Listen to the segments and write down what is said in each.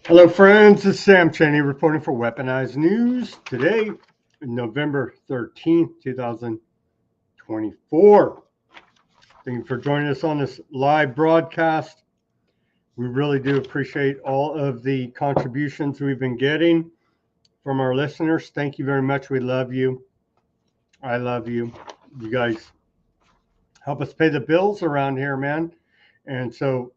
Hello, friends. This is Sam Cheney reporting for Weaponized News. Today, November 13th, 2024. Thank you for joining us on this live broadcast. We really do appreciate all of the contributions we've been getting from our listeners. Thank you very much. We love you. I love you. You guys help us pay the bills around here, man. And so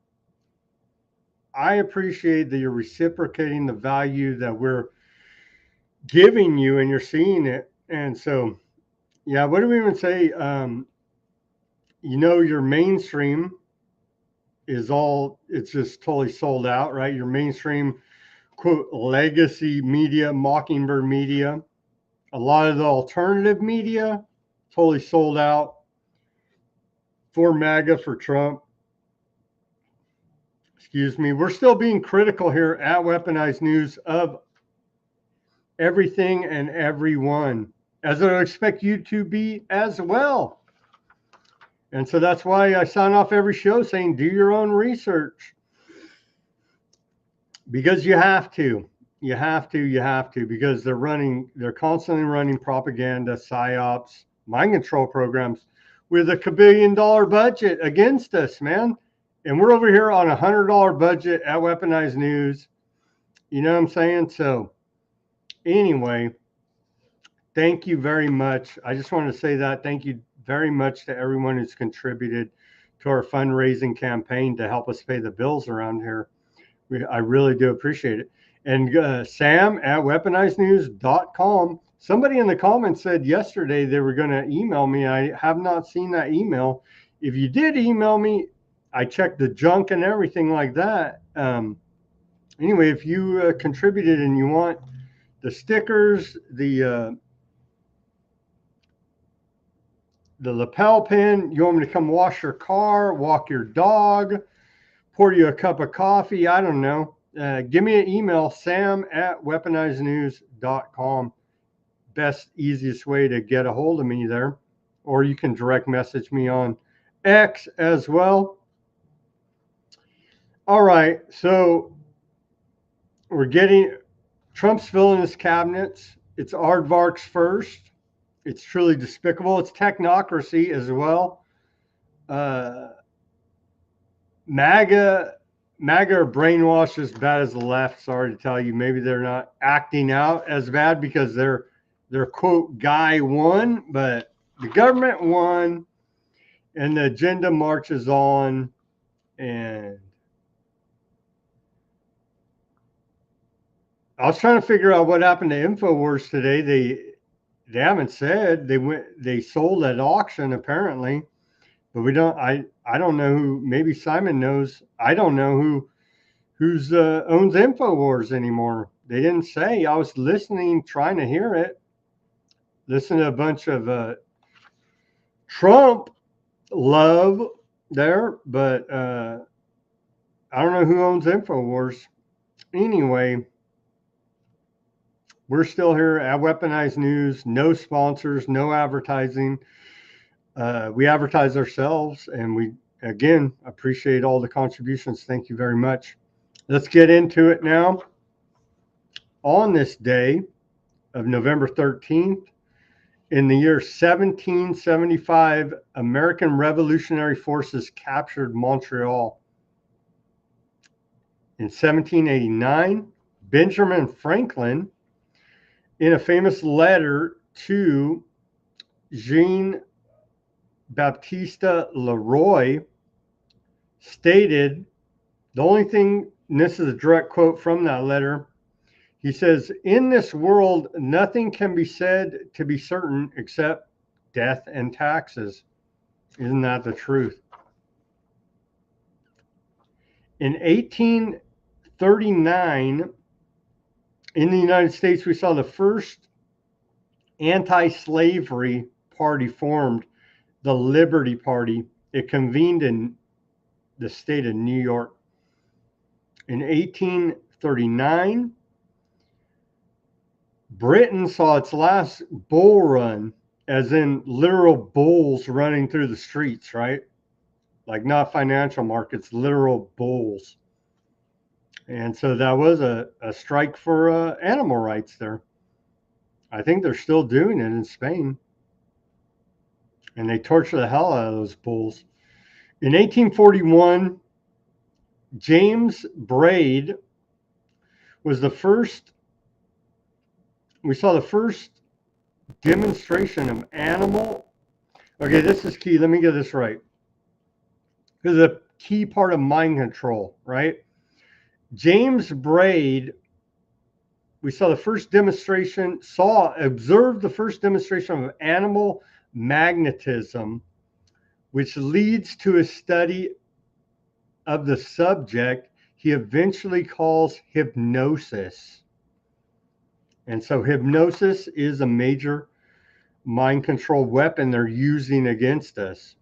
I appreciate that you're reciprocating the value that we're giving you and you're seeing it. And so, yeah, what do we even say? Your mainstream it's just totally sold out, right? Your mainstream, quote, legacy media, Mockingbird media, a lot of the alternative media, totally sold out for MAGA, for Trump. Excuse me. We're still being critical here at Weaponized News of everything and everyone, as I expect you to be as well. And so that's why I sign off every show saying, do your own research. Because you have to. You have to, because they're constantly running propaganda, psyops, mind control programs with a $1 billion budget against us, man. And we're over here on $100 budget at Weaponized News. You know what I'm saying? So anyway, thank you very much. I just wanted to say that. Thank you very much to everyone who's contributed to our fundraising campaign to help us pay the bills around here. I really do appreciate it. And Sam at weaponizednews.com. Somebody in the comments said yesterday they were going to email me. I have not seen that email. If you did email me, I checked the junk and everything like that. Anyway, if you contributed and you want the stickers, the lapel pin, you want me to come wash your car, walk your dog, pour you a cup of coffee, I don't know. Give me an email, sam at weaponizednews.com. Best, easiest way to get a hold of me there. Or you can direct message me on X as well. All right, so Trump's filling his cabinets. It's aardvarks first. It's truly despicable. It's technocracy as well. MAGA are brainwashed as bad as the left. Sorry to tell you, maybe they're not acting out as bad because their quote guy won, but the government won, and the agenda marches on. And I was trying to figure out what happened to InfoWars today. They haven't said. They sold at auction apparently. But we don't. I don't know who. Maybe Simon knows. I don't know who's owns InfoWars anymore. They didn't say. I was listening, trying to hear it. Listen to a bunch of Trump love there, but I don't know who owns InfoWars. Anyway, we're still here at Weaponized News. No sponsors, no advertising. We advertise ourselves, and we, again, appreciate all the contributions. Thank you very much. Let's get into it now. On this day of November 13th, in the year 1775, American Revolutionary Forces captured Montreal. In 1789, Benjamin Franklin, in a famous letter to Jean Baptiste Leroy, stated the only thing, and this is a direct quote from that letter, he says, "In this world, nothing can be said to be certain except death and taxes." Isn't that the truth? In 1839, in the United States, we saw the first anti-slavery party formed, the Liberty Party. It convened in the state of New York. In 1839, Britain saw its last bull run, as in literal bulls running through the streets, right? Like not financial markets, literal bulls. And so that was a strike for animal rights there. I think they're still doing it in Spain. And they torture the hell out of those bulls. In 1841, James Braid was the first, we saw the first demonstration of animal. Okay, this is key. Let me get this right. This is a key part of mind control, right? James Braid, we saw the first demonstration, observed the first demonstration of animal magnetism, which leads to a study of the subject he eventually calls hypnosis. And so hypnosis is a major mind control weapon they're using against us.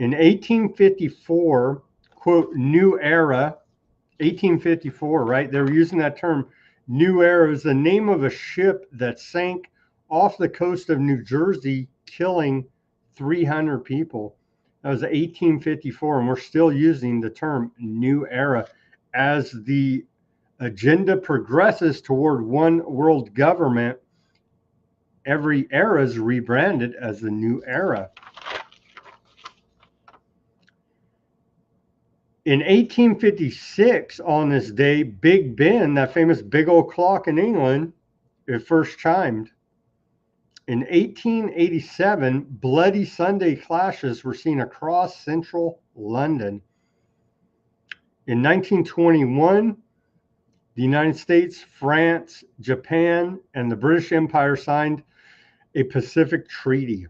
In 1854, quote, new era, 1854, right? They were using that term, new era, is the name of a ship that sank off the coast of New Jersey, killing 300 people. That was 1854, and we're still using the term new era as the agenda progresses toward one world government. Every era is rebranded as the new era. In 1856, on this day, Big Ben, that famous big old clock in England, it first chimed. In 1887, Bloody Sunday clashes were seen across central London. In 1921, the United States, France, Japan, and the British Empire signed a Pacific Treaty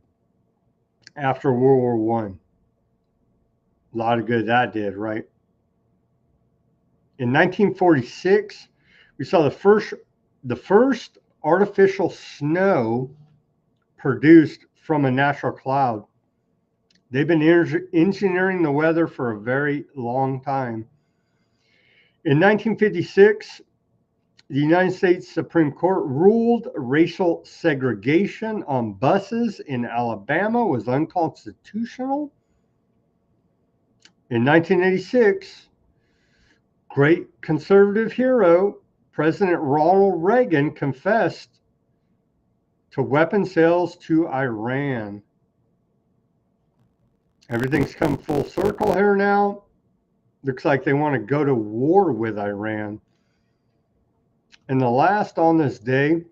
after World War I. A lot of good that did, right? In 1946, we saw the first artificial snow produced from a natural cloud. They've been engineering the weather for a very long time. In 1956, the United States Supreme Court ruled racial segregation on buses in Alabama was unconstitutional. In 1986, great conservative hero, President Ronald Reagan, confessed to weapon sales to Iran. Everything's come full circle here now. Looks like they want to go to war with Iran. And the last on this day,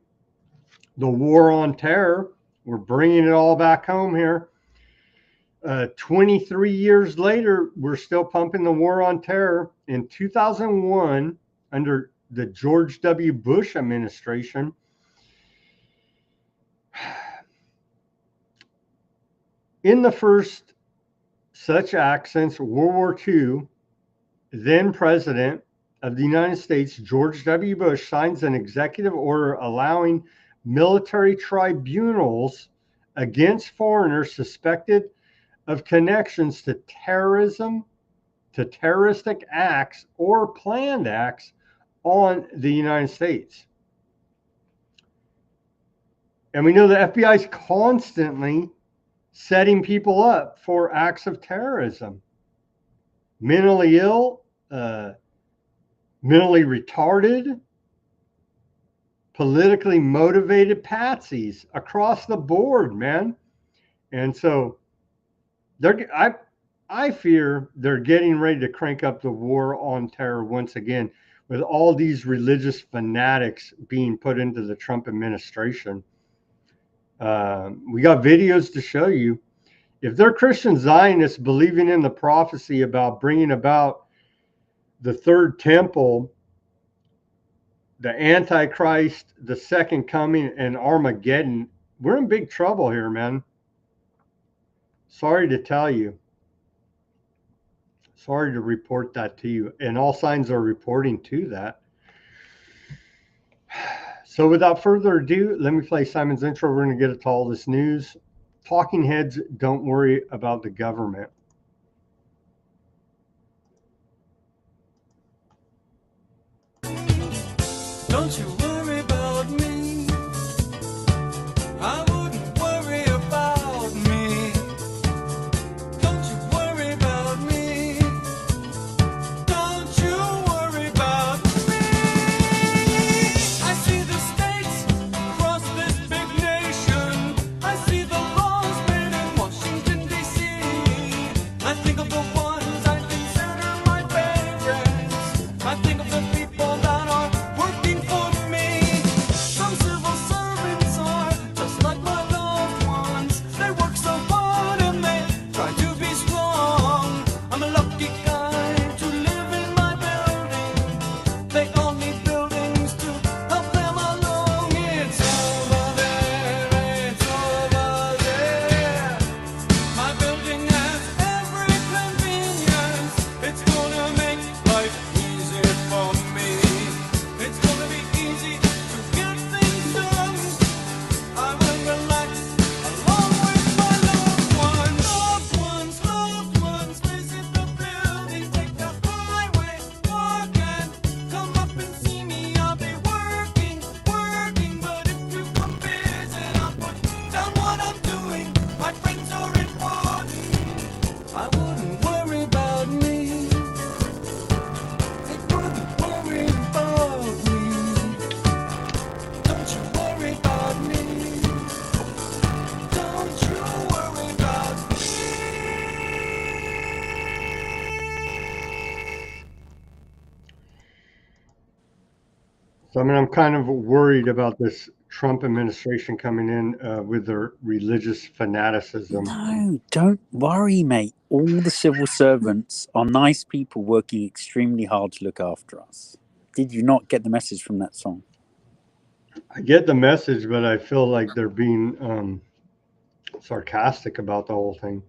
the war on terror. We're bringing it all back home here. 23 years later, we're still pumping the war on terror. In 2001, under the George W. Bush administration, in the first such act since World War II, then President of the United States, George W. Bush, signs an executive order allowing military tribunals against foreigners suspected of connections to terrorism, to terroristic acts or planned acts on the United States. And we know the FBI is constantly setting people up for acts of terrorism. Mentally ill, mentally retarded, politically motivated patsies across the board, man. And so I fear they're getting ready to crank up the war on terror once again, with all these religious fanatics being put into the Trump administration. We got videos to show you. If they're Christian Zionists believing in the prophecy about bringing about the third temple, the Antichrist, the second coming, and Armageddon, we're in big trouble here, man. Sorry to tell you. Sorry to report that to you. And all signs are reporting to that. So without further ado, let me play Simon's intro. We're going to get to all this news. Talking heads, don't worry about the government. Don't you worry about me. I wouldn't worry about me. Don't you worry about me. Don't you worry about I wouldn't worry about me. It wouldn't worry about me. Don't you worry about me. Don't you worry about me. So, I mean, I'm kind of worried about this Trump administration coming in with their religious fanaticism. No, don't worry, mate. All the civil servants are nice people working extremely hard to look after us. Did you not get the message from that song? I get the message, but I feel like they're being sarcastic about the whole thing.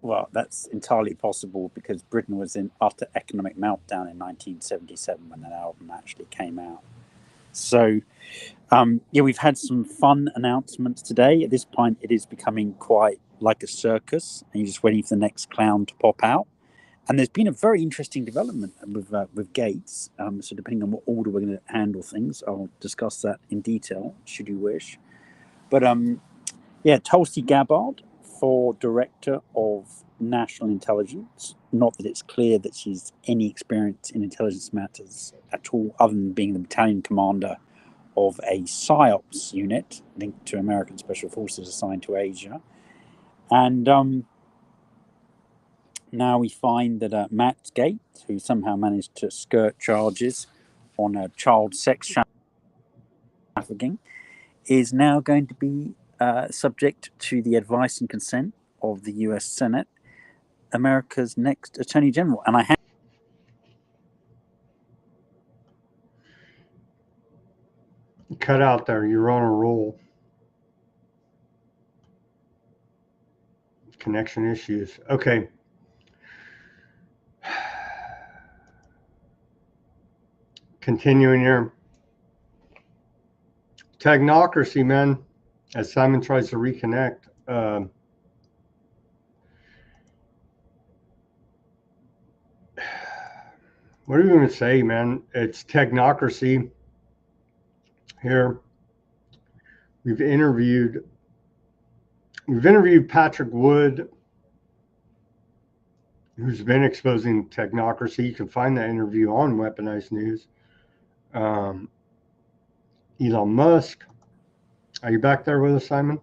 Well, that's entirely possible because Britain was in utter economic meltdown in 1977 when that album actually came out. So, yeah, we've had some fun announcements today. At this point, it is becoming quite like a circus, and you're just waiting for the next clown to pop out. And there's been a very interesting development with Gates. So depending on what order we're going to handle things, I'll discuss that in detail, should you wish. But yeah, Tulsi Gabbard for Director of National Intelligence. Not that it's clear that she's any experience in intelligence matters at all, other than being the battalion commander of a PSYOPs unit linked to American Special Forces assigned to Asia. And now we find that Matt Gates, who somehow managed to skirt charges on child sex trafficking, is now going to be subject to the advice and consent of the US Senate, America's next Attorney General. And I Cut out there. You're on a roll. Connection issues. Okay. Continuing here. Technocracy, man. As Simon tries to reconnect. What are we going to say, man? It's technocracy. Here, we've interviewed Patrick Wood, who's been exposing technocracy. You can find that interview on Weaponized News. Elon Musk. Are you back there with us, Simon?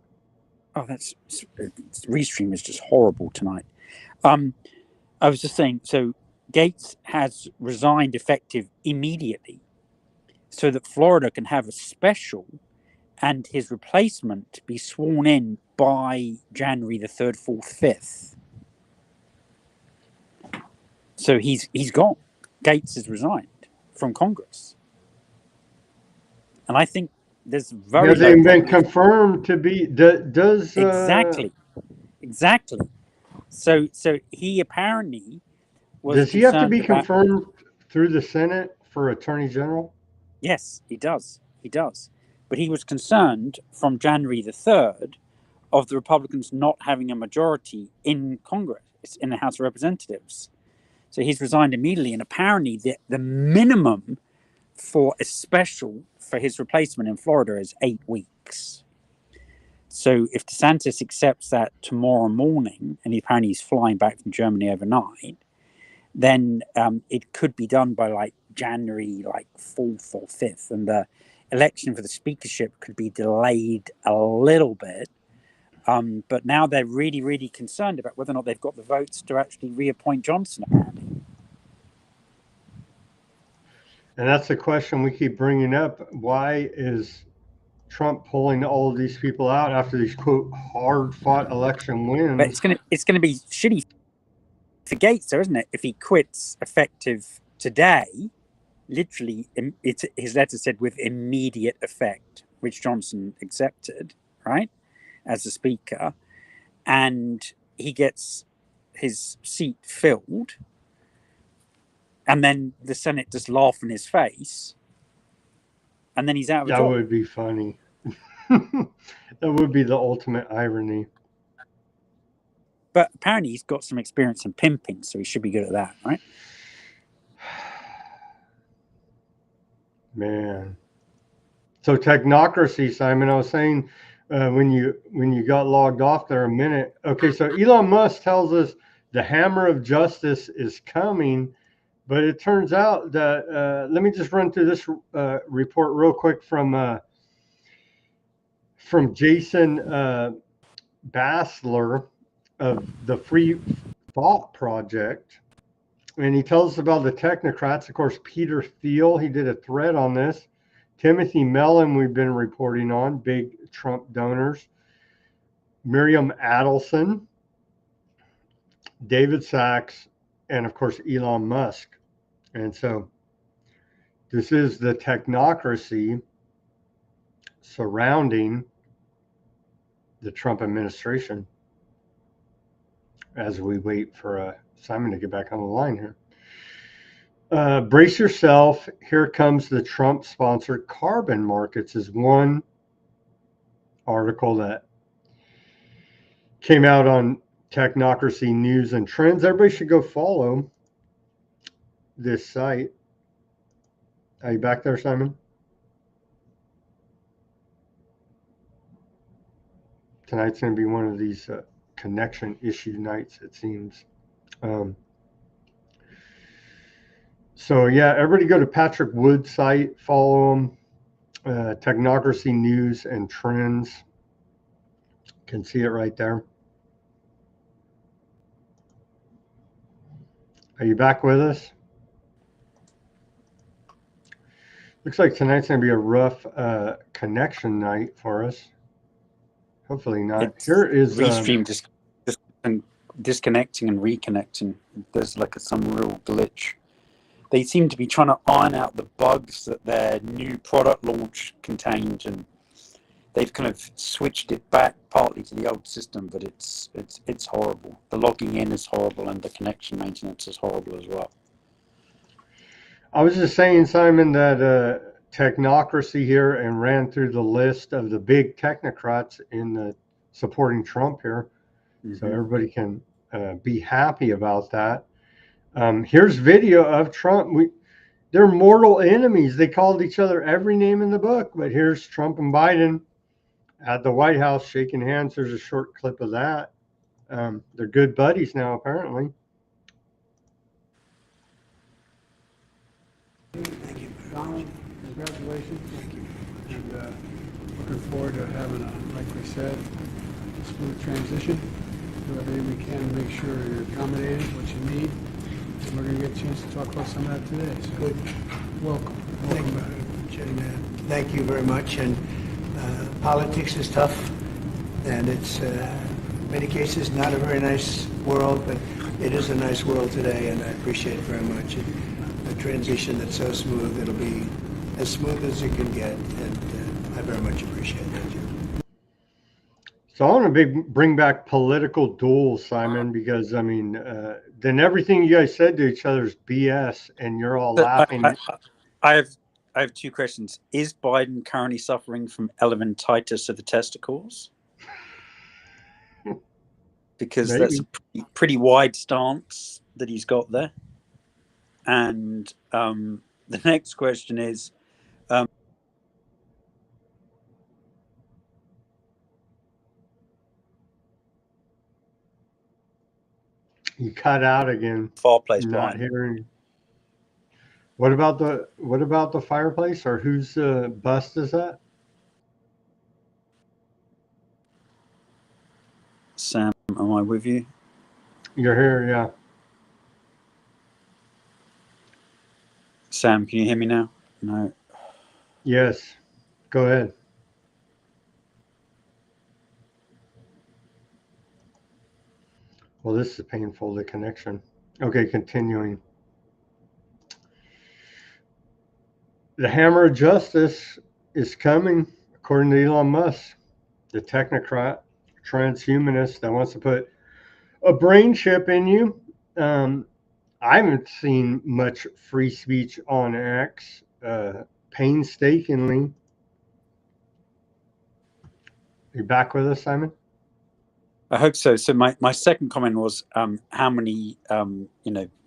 Oh, Restream is just horrible tonight. I was just saying, so Gates has resigned effective immediately so that Florida can have a special and his replacement be sworn in by January the 3rd, 4th, 5th. So he's gone. Gates has resigned from Congress. And I think there's very... Has he been confirmed to be... Does... Exactly. So he apparently was... Does he have to be confirmed through the Senate for Attorney General? Yes, he does. He does. But he was concerned from January the 3rd of the Republicans not having a majority in Congress, in the House of Representatives. So he's resigned immediately. And apparently the minimum for a special for his replacement in Florida is 8 weeks. So if DeSantis accepts that tomorrow morning, and apparently he's flying back from Germany overnight, then it could be done by like January 4th or 5th, and the election for the speakership could be delayed a little bit. But now they're really, really concerned about whether or not they've got the votes to actually reappoint Johnson, apparently. And that's the question we keep bringing up. Why is Trump pulling all of these people out after these, quote, hard-fought election wins? But it's gonna be shitty for Gates, though, isn't it? If he quits effective today, literally, his letter said with immediate effect, which Johnson accepted, right, as the speaker, and he gets his seat filled, and then the Senate just laugh in his face, and then he's out of a job. That would be funny. That would be the ultimate irony. But apparently he's got some experience in pimping, so he should be good at that, right? Man. So technocracy, Simon, I was saying when you got logged off there a minute. Okay, so Elon Musk tells us the hammer of justice is coming. But it turns out that let me just run through this report real quick from Jason Bassler of the Free Thought Project. And he tells us about the technocrats. Of course, Peter Thiel, he did a thread on this. Timothy Mellon, we've been reporting on, big Trump donors. Miriam Adelson, David Sachs, and of course, Elon Musk. And so this is the technocracy surrounding the Trump administration as we wait for Simon to get back on the line here. Brace yourself. Here comes the Trump-sponsored carbon markets is one article that came out on Technocracy News and Trends. Everybody should go follow this site. Are you back there, Simon? Tonight's going to be one of these connection issue nights, it seems. So yeah, everybody go to Patrick Wood's site, follow him. Technocracy News and Trends. Can see it right there. Are you back with us? Looks like tonight's going to be a rough connection night for us. Hopefully not. Here is Restream disconnecting and reconnecting. There's like some real glitch. They seem to be trying to iron out the bugs that their new product launch contained, and they've kind of switched it back partly to the old system, but it's horrible. The logging in is horrible, and the connection maintenance is horrible as well. I was just saying, Simon, that Technocracy here and ran through the list of the big technocrats in the supporting Trump here. Mm-hmm. So everybody can be happy about that. Here's video of Trump. They're mortal enemies. They called each other every name in the book, but here's Trump and Biden at the White House shaking hands. There's a short clip of that. They're good buddies now, apparently. Thank you. Donald, congratulations. Thank you. And looking forward to having, like we said, a smooth transition. Do everything we can to make sure you're accommodated, what you need. And we're going to get a chance to talk about some of that today. So good. Welcome. Thank you very much. And politics is tough, and it's in many cases not a very nice world, but it is a nice world today, and I appreciate it very much. A transition that's so smooth, it'll be as smooth as it can get, and I very much appreciate that. So I want to bring back political duels, Simon, because I mean, then everything you guys said to each other is BS, and you're all laughing. I have two questions. Is Biden currently suffering from elephantitis of the testicles? Because Maybe. That's a pretty wide stance that he's got there. And the next question is, you cut out again. fireplace Not behind. hearing. What about the fireplace, or whose bust is that? Sam, am I with you? You're here, yeah. Sam, can you hear me now? No. Yes. Go ahead. Well, this is painful, the connection. Okay, continuing. The hammer of justice is coming, according to Elon Musk, the technocrat, transhumanist that wants to put a brain chip in you. I haven't seen much free speech on X, painstakingly. Are you back with us, Simon? I hope so. So my second comment was how many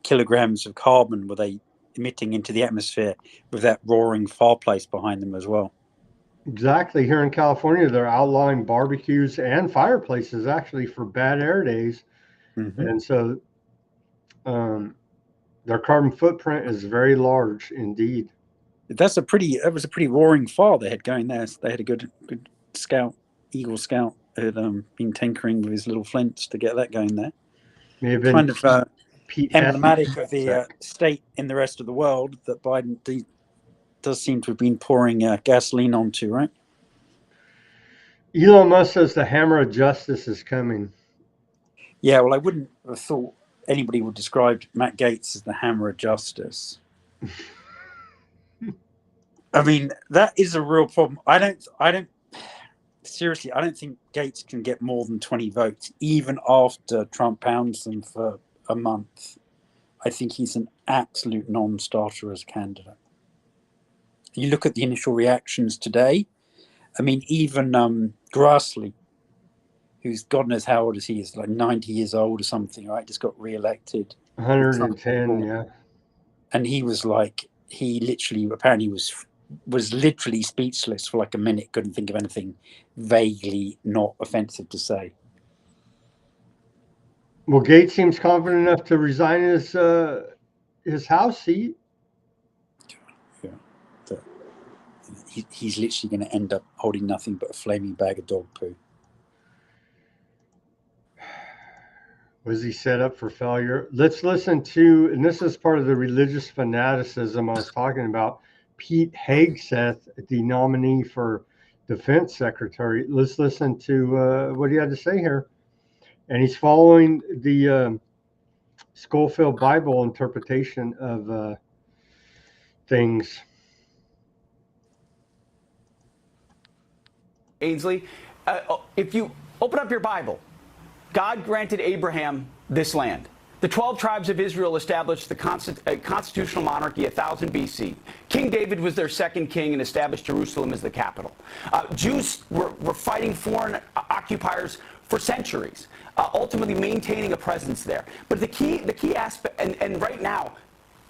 kilograms of carbon were they emitting into the atmosphere with that roaring fireplace behind them as well? Exactly. Here in California, they're outlawing barbecues and fireplaces actually for bad air days. Mm-hmm. And so Their carbon footprint is very large indeed. That was a pretty roaring fire they had going there. So they had a good scout, Eagle Scout, who had been tinkering with his little flints to get that going there. May have been Kind of Pete emblematic of the state in the rest of the world that Biden does seem to have been pouring gasoline onto, right? Elon Musk says the hammer of justice is coming. Yeah, well, I wouldn't have thought anybody would describe Matt Gaetz as the hammer of justice. I mean, that is a real problem. I don't think Gaetz can get more than 20 votes, even after Trump pounds them for a month. I think he's an absolute non-starter as a candidate. You look at the initial reactions today. I mean, even Grassley, who's God knows how old is he, is like 90 years old or something, right? Just got re-elected. 110, yeah. And he was like, he literally, apparently was literally speechless for like a minute, couldn't think of anything vaguely not offensive to say. Well, Gates seems confident enough to resign his House seat. Yeah, he's literally going to end up holding nothing but a flaming bag of dog poo. Was he set up for failure? Let's listen to, and this is part of the religious fanaticism I was talking about, Pete Hegseth, the nominee for Defense Secretary. Let's listen to what he had to say here. And he's following the Schofield Bible interpretation of things. Ainsley, if you open up your Bible, God granted Abraham this land. The 12 tribes of Israel established the constitutional monarchy 1000 BC. King David was their second king and established Jerusalem as the capital. Jews were fighting foreign occupiers for centuries, ultimately maintaining a presence there. But the key aspect, and right now,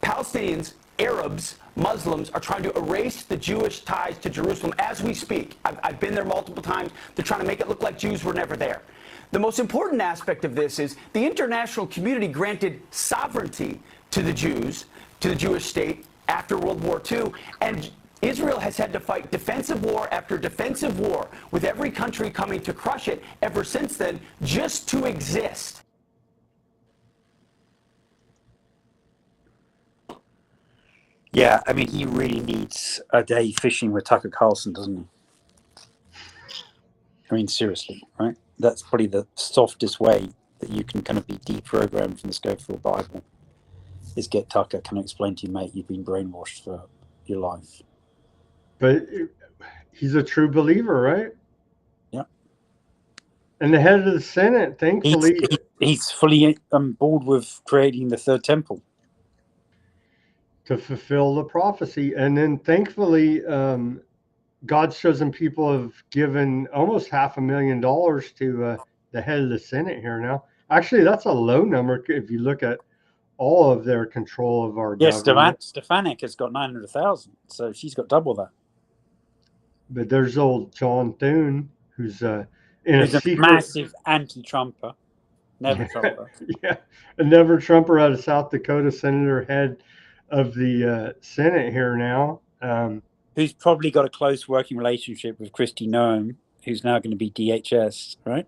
Palestinians, Arabs, Muslims are trying to erase the Jewish ties to Jerusalem as we speak. I've been there multiple times. They're trying to make it look like Jews were never there. The most important aspect of this is the international community granted sovereignty to the Jews, to the Jewish state after World War II, and Israel has had to fight defensive war after defensive war, with every country coming to crush it ever since then, just to exist. Yeah, I mean, he really needs a day fishing with Tucker Carlson, doesn't he? I mean, seriously, right? That's probably the softest way that you can kind of be deprogrammed from the Schofield Bible, is get Tucker kind of explain to you, mate, you've been brainwashed for your life. But he's a true believer, right? Yeah. And the head of the Senate, thankfully... He's fully on board with creating the third temple. To fulfill the prophecy. And then thankfully, God's chosen people have given almost $500,000 to the head of the Senate here now. Actually, that's a low number if you look at all of their control of our government. Stefanik has got 900,000, so she's got double that. But there's old John Thune, who's a massive anti-Trumper, never Trumper. Yeah, a never Trumper out of South Dakota, senator, head of the Senate here now. Who's probably got a close working relationship with Kristi Noem, who's now going to be DHS, right?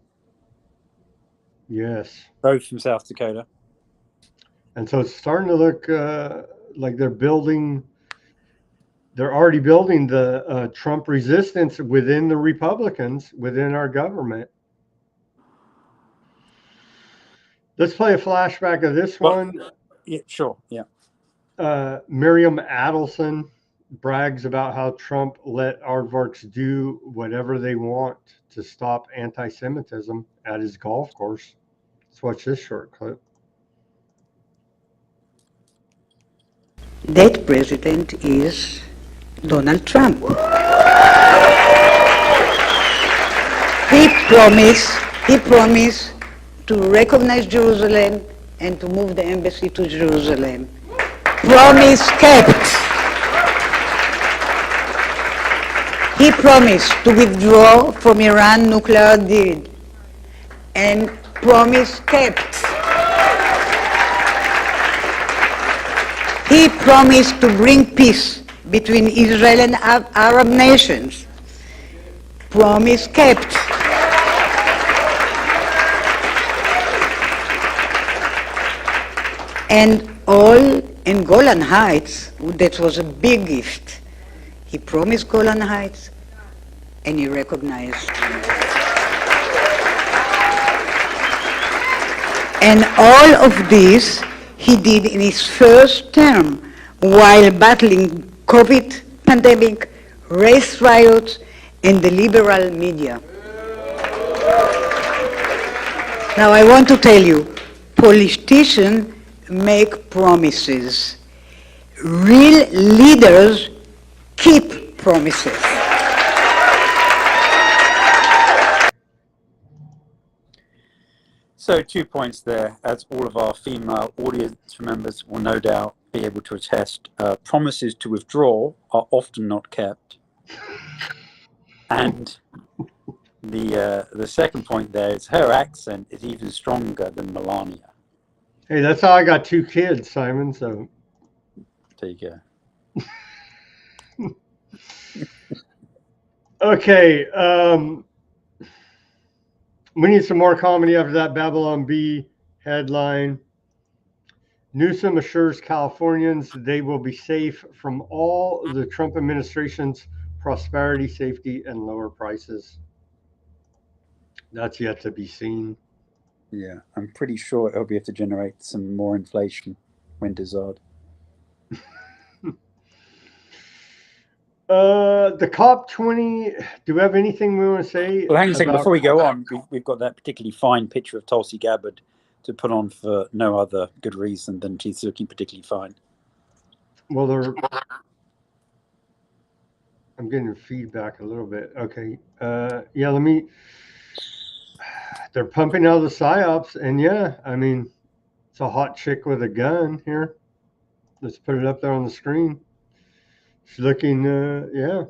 Yes. Both from South Dakota. And so it's starting to look like they're already building the Trump resistance within the Republicans, within our government. Let's play a flashback of this one. Yeah, sure, yeah. Miriam Adelson brags about how Trump let aardvarks do whatever they want to stop anti-Semitism at his golf course. Let's watch this short clip. That president is Donald Trump. He promised to recognize Jerusalem and to move the embassy to Jerusalem. Promise kept. He promised to withdraw from Iran nuclear deal, and promise kept. He promised to bring peace between Israel and Arab nations. Promise kept. And all in Golan Heights, that was a big gift. He promised Golan Heights, and he recognized. And all of this he did in his first term while battling COVID pandemic, race riots, and the liberal media. Now I want to tell you, politicians make promises. Real leaders keep promises. So 2 points there, as all of our female audience members will no doubt be able to attest. Promises to withdraw are often not kept. And the second point there is her accent is even stronger than Melania. Hey, that's how I got 2 kids, Simon. So There you go. okay, we need some more comedy after that Babylon Bee headline. Newsom assures Californians they will be safe from all the Trump administration's prosperity, safety, and lower prices. That's yet to be seen. Yeah, I'm pretty sure it'll be able to generate some more inflation when desired. The COP20, do we have anything we want to say? Well, hang on a second. about- Before we go on, we've got that particularly fine picture of Tulsi Gabbard to put on for no other good reason than she's looking particularly fine. Well, I'm getting feedback a little bit. Okay. Yeah, they're pumping out the psyops, and yeah, I mean, it's a hot chick with a gun here. Let's put it up there on the screen. She's looking, yeah.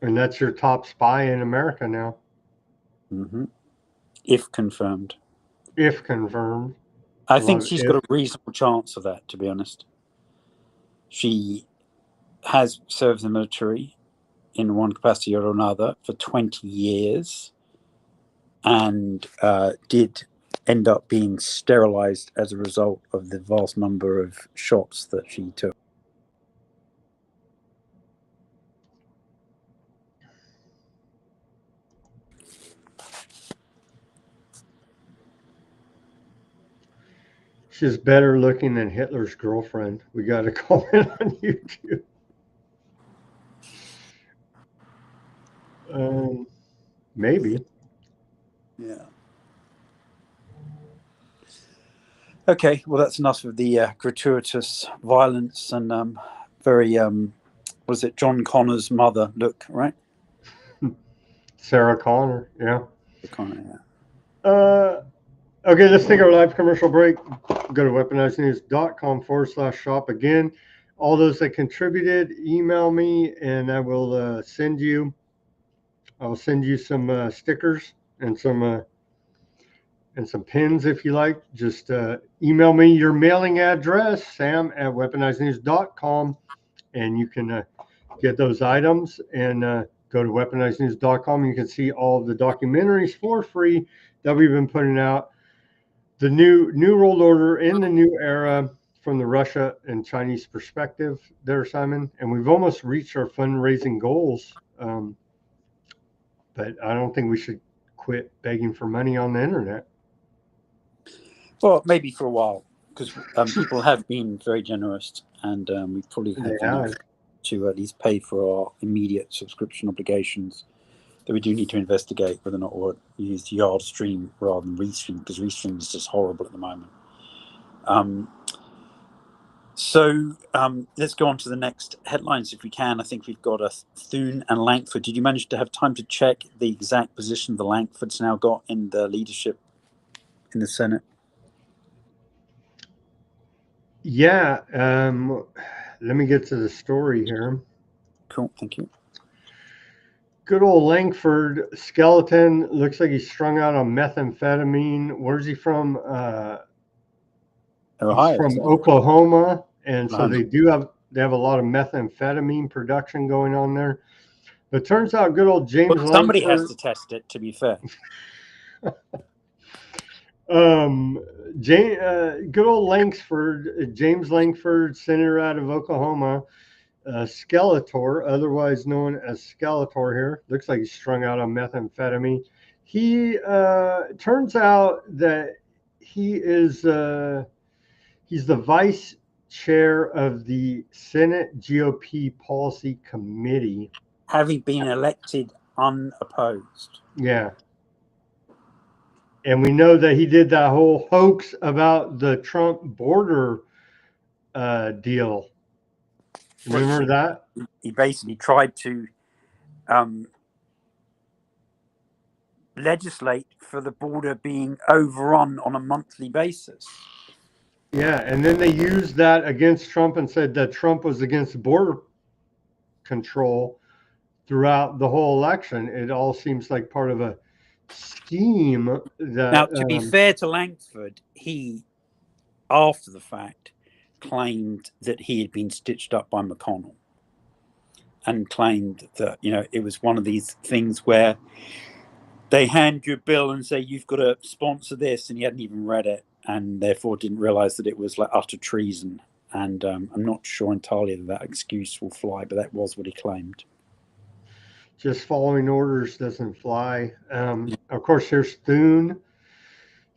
And that's your top spy in America now. Mm-hmm. If confirmed. If confirmed. I think she's got a reasonable chance of that, to be honest. She has served the military in one capacity or another for 20 years and did end up being sterilized as a result of the vast number of shots that she took. She's better looking than Hitler's girlfriend. We got to comment on YouTube. Maybe. Yeah. Okay, well, that's enough of the gratuitous violence and very, was it John Connor's mother look, right? Sarah Connor, yeah. Connor, yeah. Okay, let's take our live commercial break. Go to weaponizednews.com/shop again. All those that contributed, email me and I will send you. I'll send you some stickers and some pins if you like. Just email me your mailing address, sam@weaponizednews.com, and you can get those items and go to weaponizednews.com. You can see all of the documentaries for free that we've been putting out. The new world order in the new era from the Russia and Chinese perspective there, Simon. And we've almost reached our fundraising goals. But I don't think we should quit begging for money on the internet. Well, maybe for a while, because people have been very generous, and we probably have enough to at least pay for our immediate subscription obligations. That we do need to investigate whether or not we'll use Yardstream rather than Restream, because Restream is just horrible at the moment. So let's go on to the next headlines if we can. I think we've got a Thune and Lankford. Did you manage to have time to check the exact position the Lankford's now got in the leadership in the Senate? Yeah. Let me get to the story here. Cool. Thank you. Good old Lankford skeleton. Looks like he's strung out on methamphetamine. Where's he from? Ohio. from Isn't it? Oklahoma, and so Oklahoma. they have a lot of methamphetamine production going on there. But it turns out good old James Well, somebody has Lankford, to test it. To be fair, good old Lankford, James Lankford, senator out of Oklahoma, Skeletor, otherwise known as Skeletor here. Looks like he's strung out on methamphetamine. He turns out that he is he's the vice chair of the Senate GOP Policy Committee. having been elected unopposed. Yeah. And we know that he did that whole hoax about the Trump border deal. Remember that? He basically tried to legislate for the border being overrun on a monthly basis. Yeah, and then they used that against Trump and said that Trump was against border control throughout the whole election. It all seems like part of a scheme that. Now, to be fair to Lankford, he, after the fact, claimed that he had been stitched up by McConnell and claimed that, it was one of these things where they hand you a bill and say, you've got to sponsor this, and he hadn't even read it and therefore didn't realize that it was like utter treason. And I'm not sure entirely that excuse will fly, but that was what he claimed. Just following orders doesn't fly. Of course, here's Thune.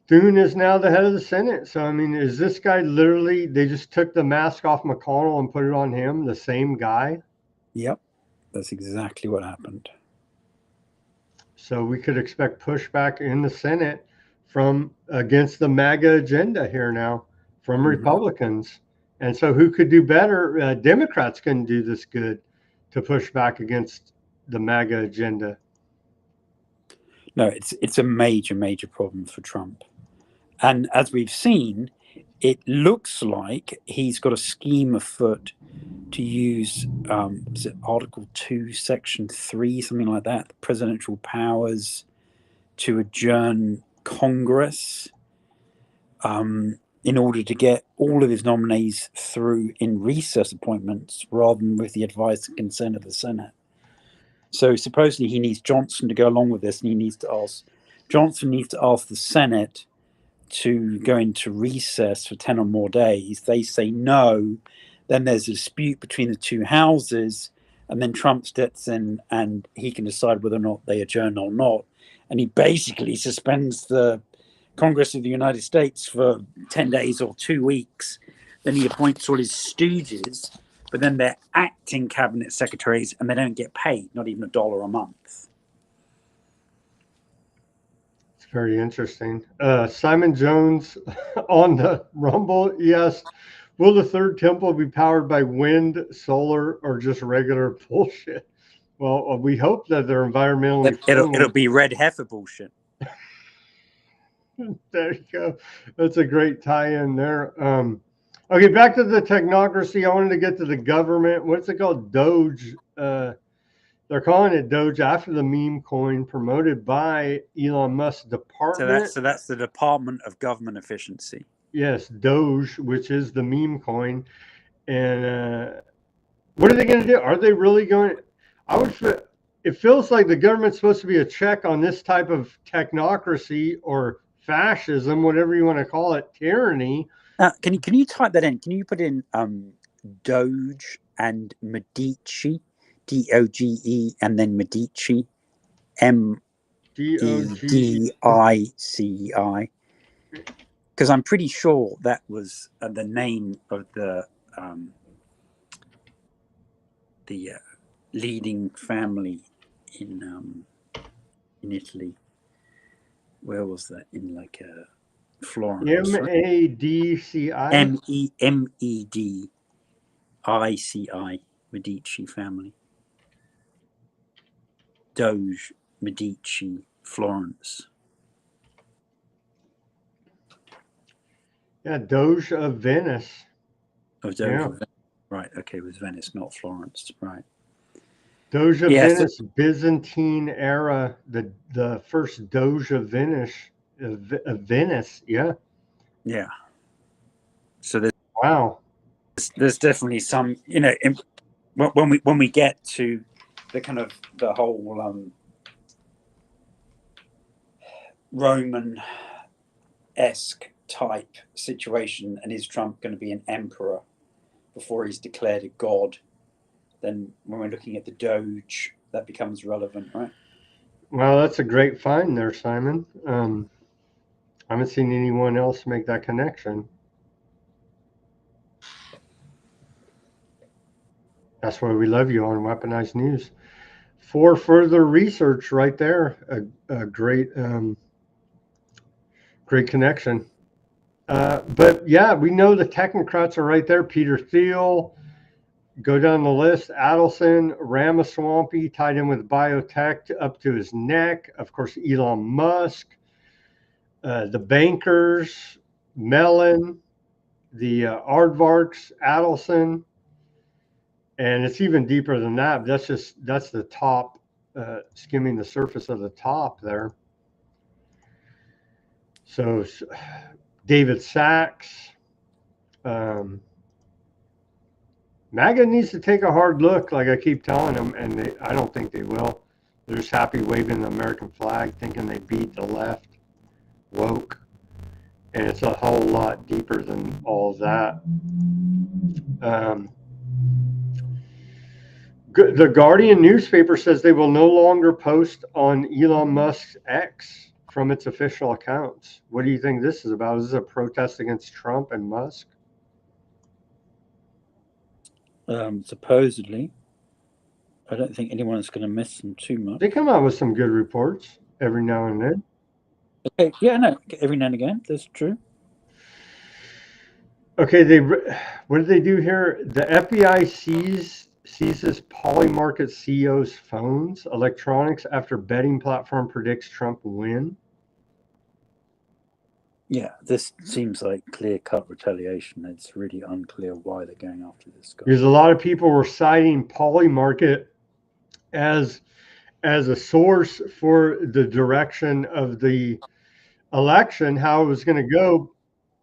Thune is now the head of the Senate. So, I mean, is this guy literally, they just took the mask off McConnell and put it on him, the same guy? Yep, that's exactly what happened. So we could expect pushback in the Senate from against the MAGA agenda here now from Republicans. And so who could do better? Democrats can do this good to push back against the MAGA agenda. No, it's a major problem for Trump. And as we've seen, it looks like he's got a scheme afoot to use is it Article 2, Section 3, something like that, the presidential powers to adjourn Congress in order to get all of his nominees through in recess appointments rather than with the advice and consent of the Senate. So supposedly he needs Johnson to go along with this, and Johnson needs to ask the Senate to go into recess for 10 or more days. They say no. Then there's a dispute between the two houses, and then Trump steps in and he can decide whether or not they adjourn or not. And he basically suspends the Congress of the United States for 10 days or 2 weeks. Then he appoints all his stooges, but then they're acting cabinet secretaries and they don't get paid, not even $1 a month. It's very interesting. Simon Jones on the Rumble, yes. Will the third temple be powered by wind, solar, or just regular bullshit? Well, we hope that they're environmentally friendly. It'll be red heifer bullshit. There you go. That's a great tie-in there. Okay, back to the technocracy. I wanted to get to the government. What's it called? Doge. They're calling it Doge after the meme coin promoted by Elon Musk's department. So that's the Department of Government Efficiency. Yes, Doge, which is the meme coin. And what are they going to do? Are they really going? It feels like the government's supposed to be a check on this type of technocracy or fascism, whatever you want to call it, tyranny. Can you type that in? Can you put in Doge and Medici, Doge, and then Medici, MDDICI? Because I'm pretty sure that was the name of the leading family in Italy. Where was that? In Florence. MADCI. MEDICI, Medici family. Doge, Medici, Florence. Yeah, Doge of Venice. Oh, Doge of Venice. Right, okay, it was Venice, not Florence. Right. Doge of Venice, Byzantine era, the first Doge of Venice, yeah. Yeah. So Wow. there's definitely some, you know, when we get to the kind of the whole Roman-esque type situation, and is Trump going to be an emperor before he's declared a god? Then when we're looking at the Doge, that becomes relevant, right? Well, that's a great find there, Simon. I haven't seen anyone else make that connection. That's why we love you on Weaponized News. For further research, right there, a great, great connection. But yeah, we know the technocrats are right there. Peter Thiel, go down the list. Adelson, Ramaswamy, tied in with biotech up to his neck. Of course, Elon Musk, the bankers, Mellon, the aardvarks, Adelson. And it's even deeper than that. But that's the top, skimming the surface of the top there. So David Sachs, MAGA needs to take a hard look, like I keep telling them, and I don't think they will. They're just happy waving the American flag, thinking they beat the left, woke, and it's a whole lot deeper than all of that. The Guardian newspaper says they will no longer post on Elon Musk's X from its official accounts. What do you think this is about? Is this a protest against Trump and Musk? Supposedly. I don't think anyone's going to miss them too much. They come out with some good reports every now and then. Okay, yeah, no, every now and again, that's true. Okay, what did they do here? The FBI seizes Polymarket CEO's phones, electronics after betting platform predicts Trump win. Yeah, this seems like clear-cut retaliation. It's really unclear why they're going after this guy. Because a lot of people were citing Polymarket as a source for the direction of the election, how it was going to go.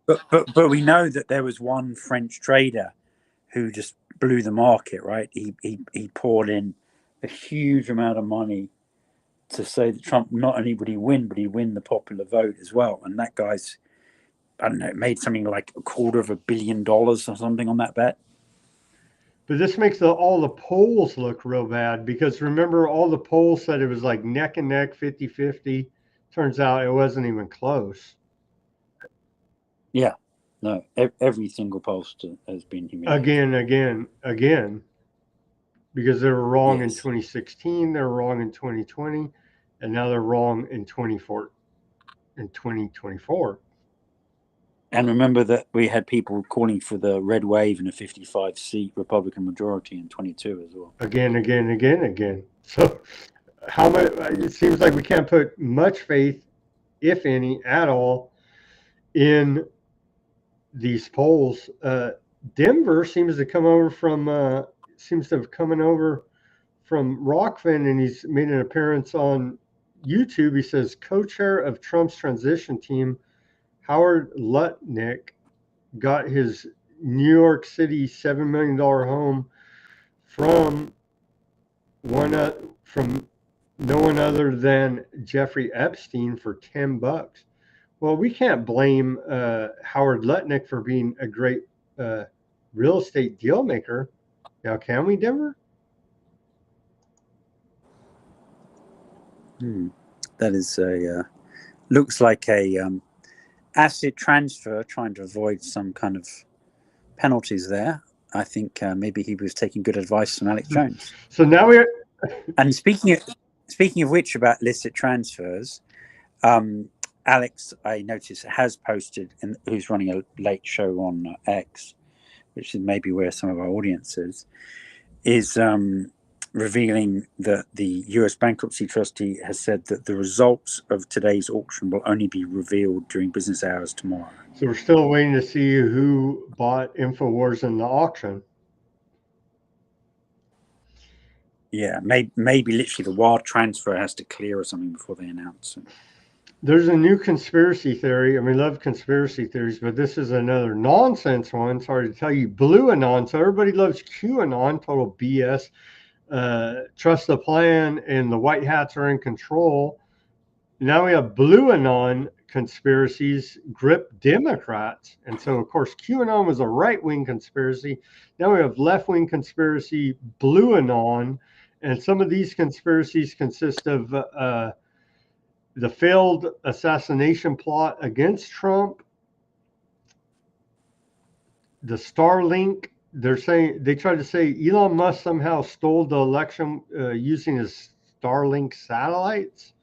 But we know that there was one French trader who just blew the market, right? He poured in a huge amount of money to say that Trump not only would he win, but he'd win the popular vote as well. And that guy's, I don't know, made something like $250 million or something on that bet. But this makes all the polls look real bad, because remember, all the polls said it was like neck and neck, 50-50. Turns out it wasn't even close. Yeah, no, every single pollster has been humiliated. Again, because they were wrong in Yes. 2016, they were wrong in 2020, and now they're wrong in 2024. And remember that we had people calling for the red wave in a 55-seat Republican majority in 22 as well. Again. So how much? It seems like we can't put much faith, if any, at all, in these polls. Denver seems to have come over from Rockfin, and he's made an appearance on YouTube. He says co-chair of Trump's transition team, Howard Lutnick, got his New York City $7 million home from no one other than Jeffrey Epstein for $10. Well, we can't blame Howard Lutnick for being a great real estate deal maker. Now, can we, Denver? That is looks like a asset transfer, trying to avoid some kind of penalties there. I think maybe he was taking good advice from Alex Jones. So now we're. And speaking of which, about illicit transfers, Alex, I noticed, has posted, who's running a late show on X, which is maybe where some of our audience is revealing that the US bankruptcy trustee has said that the results of today's auction will only be revealed during business hours tomorrow. So we're still waiting to see who bought InfoWars in the auction. Yeah, maybe literally the wire transfer has to clear or something before they announce it. There's a new conspiracy theory. I mean, I love conspiracy theories, but this is another nonsense one. Sorry to tell you, Blue Anon. So everybody loves QAnon, total BS. Trust the plan, and the white hats are in control. Now we have Blue Anon conspiracies grip Democrats. And so, of course, QAnon was a right-wing conspiracy. Now we have left-wing conspiracy, Blue Anon. And some of these conspiracies consist of the failed assassination plot against Trump, the Starlink. They're saying, they tried to say Elon Musk somehow stole the election using his Starlink satellites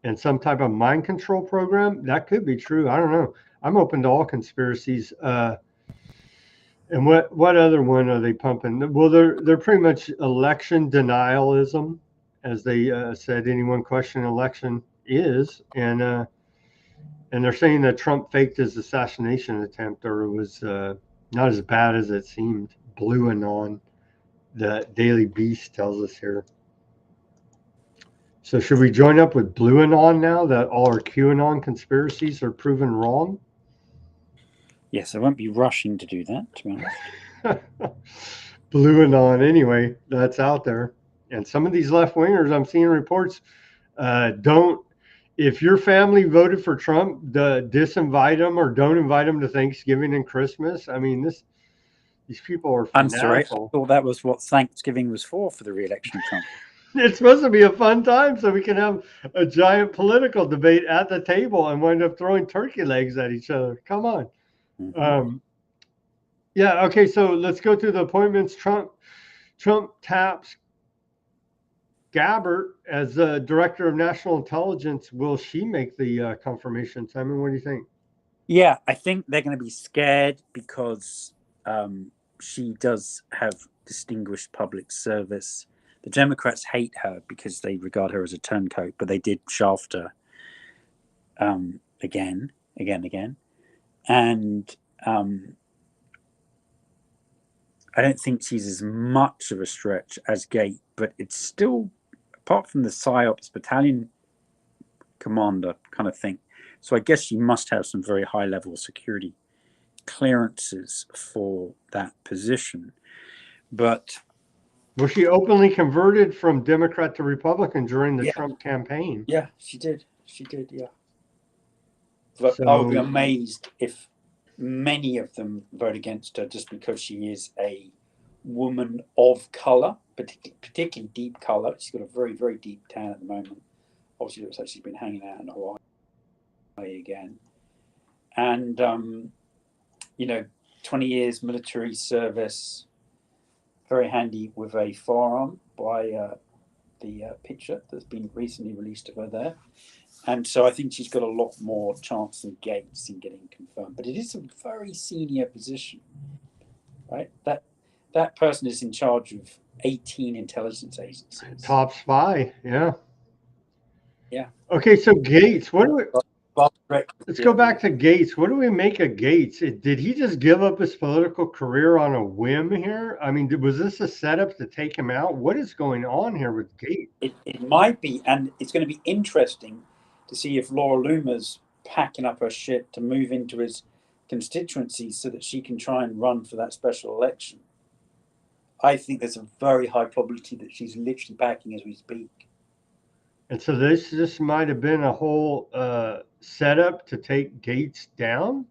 and some type of mind control program. That could be true. I don't know. I'm open to all conspiracies. And what other one are they pumping? Well, they're pretty much election denialism, as they said. Anyone question election is, and they're saying that Trump faked his assassination attempt, or it was not as bad as it seemed. Blue Anon, the Daily Beast tells us here. So should we join up with Blue Anon now that all our QAnon conspiracies are proven wrong? Yes, I won't be rushing to do that, to be honest. Blue Anon, anyway, that's out there. And some of these left wingers, I'm seeing reports, don't. If your family voted for Trump, disinvite them or don't invite them to Thanksgiving and Christmas. I mean, these people are fanatical. I thought that was what Thanksgiving was for the re-election of Trump. It's supposed to be a fun time so we can have a giant political debate at the table and wind up throwing turkey legs at each other. Come on. Mm-hmm. Yeah, okay, so let's go through the appointments. Trump taps Gabbard as the director of national intelligence. Will she make the confirmation? Simon, what do you think? Yeah, I think they're going to be scared because she does have distinguished public service. The Democrats hate her because they regard her as a turncoat, but they did shaft her again. And I don't think she's as much of a stretch as Gates, but it's still, apart from the PSYOPs battalion commander kind of thing. So I guess she must have some very high level security clearances for that position. But well, she openly converted from Democrat to Republican during the Trump campaign. Yeah, she did. Yeah. But so, I would be amazed if many of them vote against her just because she is a woman of color, particularly deep color. She's got a very, very deep tan at the moment. Obviously, it looks like she's been hanging out in Hawaii again. And, 20 years military service, very handy with a firearm by the picture that's been recently released of her there. And so I think she's got a lot more chance than Gates in getting confirmed. But it is a very senior position, right? That person is in charge of 18 intelligence agencies. Top spy, yeah. Yeah. Okay, so Gates, let's go back to Gates. What do we make of Gates? Did he just give up his political career on a whim here? I mean, was this a setup to take him out? What is going on here with Gates? It might be, and it's going to be interesting to see if Laura Loomer's packing up her shit to move into his constituency so that she can try and run for that special election. I think there's a very high probability that she's literally packing as we speak. And so this might have been a whole setup to take Gates down?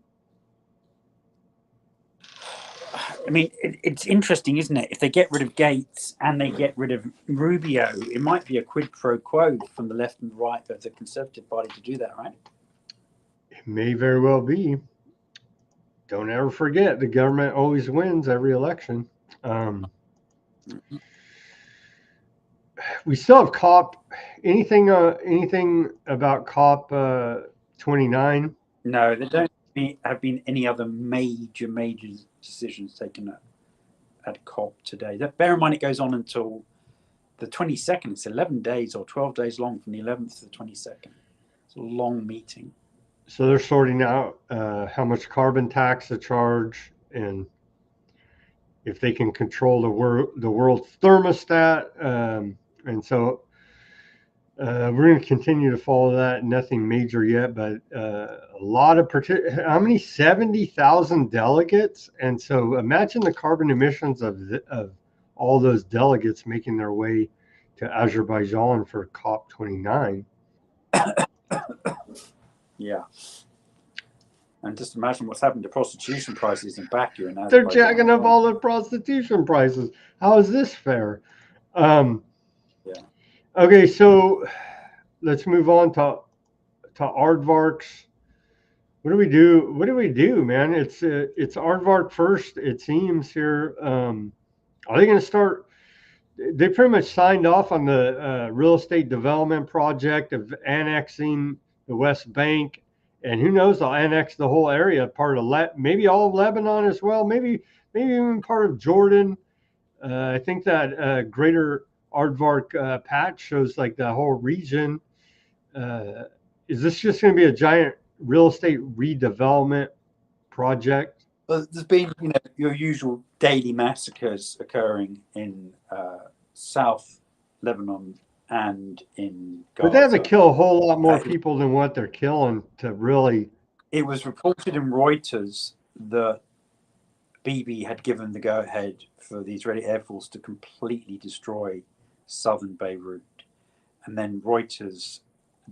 I mean, it's interesting, isn't it? If they get rid of Gates and they get rid of Rubio, it might be a quid pro quo from the left and the right of the Conservative Party to do that, right? It may very well be. Don't ever forget, the government always wins every election. We still have COP. Anything about COP 29? No, there don't have been any other major decisions taken at COP today. Bear in mind, it goes on until the 22nd. It's 11 days or 12 days long from the 11th to the 22nd. It's a long meeting. So they're sorting out how much carbon tax to charge and if they can control the world's thermostat. And so We're going to continue to follow that. Nothing major yet, but a lot of how many 70,000 delegates, and so imagine the carbon emissions of all those delegates making their way to Azerbaijan for COP29. Yeah. And just imagine what's happened to prostitution prices in Baku and They're jacking up all the prostitution prices. How is this fair? Yeah. Okay, so let's move on to aardvarks. What do we do? What do we do, man? It's aardvark first, it seems here. Are they going to start? They pretty much signed off on the real estate development project of annexing the West Bank, and who knows? They'll annex the whole area, part of maybe all of Lebanon as well, maybe even part of Jordan. I think that greater aardvark patch shows like the whole region. Is this just going to be a giant real estate redevelopment project? Well, there's been, your usual daily massacres occurring in South Lebanon and in Gaza. But they have to kill a whole lot more people than what they're killing to really. It was reported in Reuters that Bibi had given the go-ahead for the Israeli Air Force to completely destroy southern Beirut, and then Reuters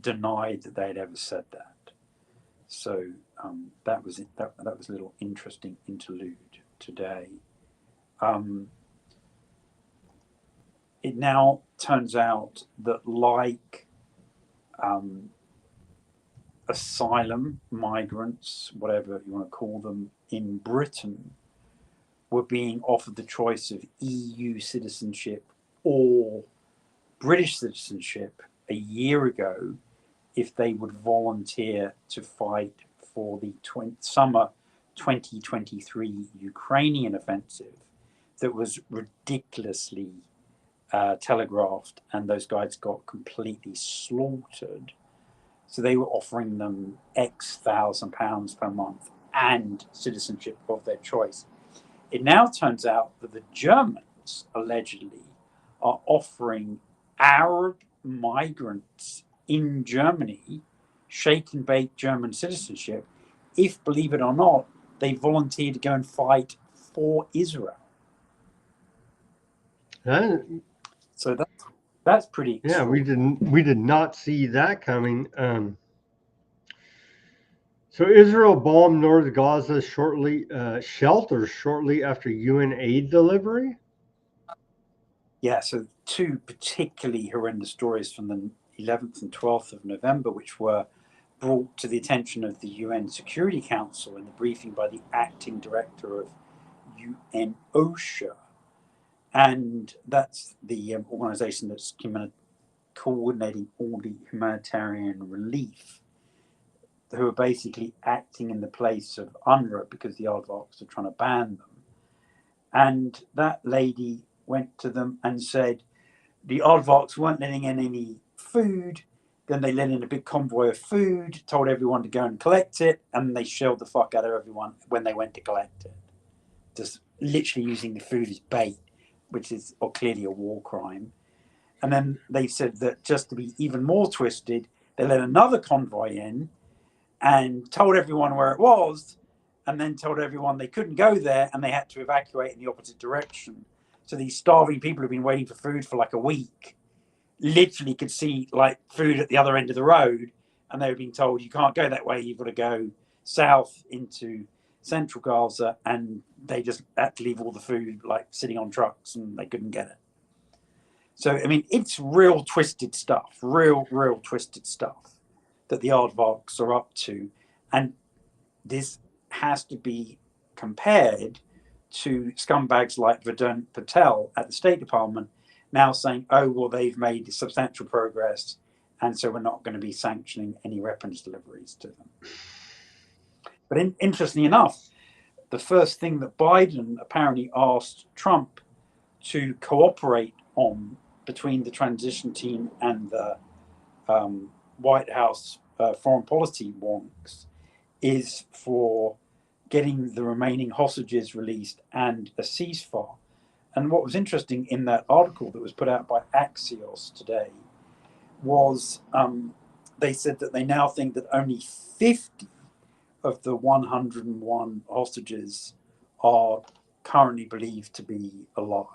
denied that they had ever said that. So that was it. That was a little interesting interlude today. It now turns out that, like asylum migrants, whatever you want to call them, in Britain, were being offered the choice of EU citizenship or British citizenship a year ago if they would volunteer to fight for the summer 2023 Ukrainian offensive that was ridiculously telegraphed, and those guys got completely slaughtered. So they were offering them X £1,000 per month and citizenship of their choice. It now turns out that the Germans allegedly are offering Arab migrants in Germany shake and bake German citizenship if, believe it or not, they volunteer to go and fight for Israel. So that's pretty extraordinary. We did not see that coming. So Israel bombed North Gaza shelters shortly after UN aid delivery. Yeah, so two particularly horrendous stories from the 11th and 12th of November, which were brought to the attention of the UN Security Council in the briefing by the acting director of UN OSHA. And that's the organization that's coordinating all the humanitarian relief, who are basically acting in the place of UNRWA because the aardvarks are trying to ban them. And that lady went to them and said the aardvarks weren't letting in any food. Then they let in a big convoy of food, told everyone to go and collect it, and they shelled the fuck out of everyone when they went to collect it. Just literally using the food as bait, which is clearly a war crime. And then they said that just to be even more twisted, they let another convoy in and told everyone where it was, and then told everyone they couldn't go there and they had to evacuate in the opposite direction. So these starving people who've been waiting for food for like a week literally could see like food at the other end of the road, and they were being told you can't go that way, you've got to go south into central Gaza, and they just had to leave all the food like sitting on trucks and they couldn't get it. So I mean, it's real twisted stuff that the aardvarks are up to, and this has to be compared to scumbags like Vedant Patel at the State Department now saying, oh, well, they've made substantial progress, and so we're not going to be sanctioning any weapons deliveries to them. But interestingly enough, the first thing that Biden apparently asked Trump to cooperate on between the transition team and the White House foreign policy wonks is for getting the remaining hostages released and a ceasefire. And what was interesting in that article that was put out by Axios today was they said that they now think that only 50 of the 101 hostages are currently believed to be alive.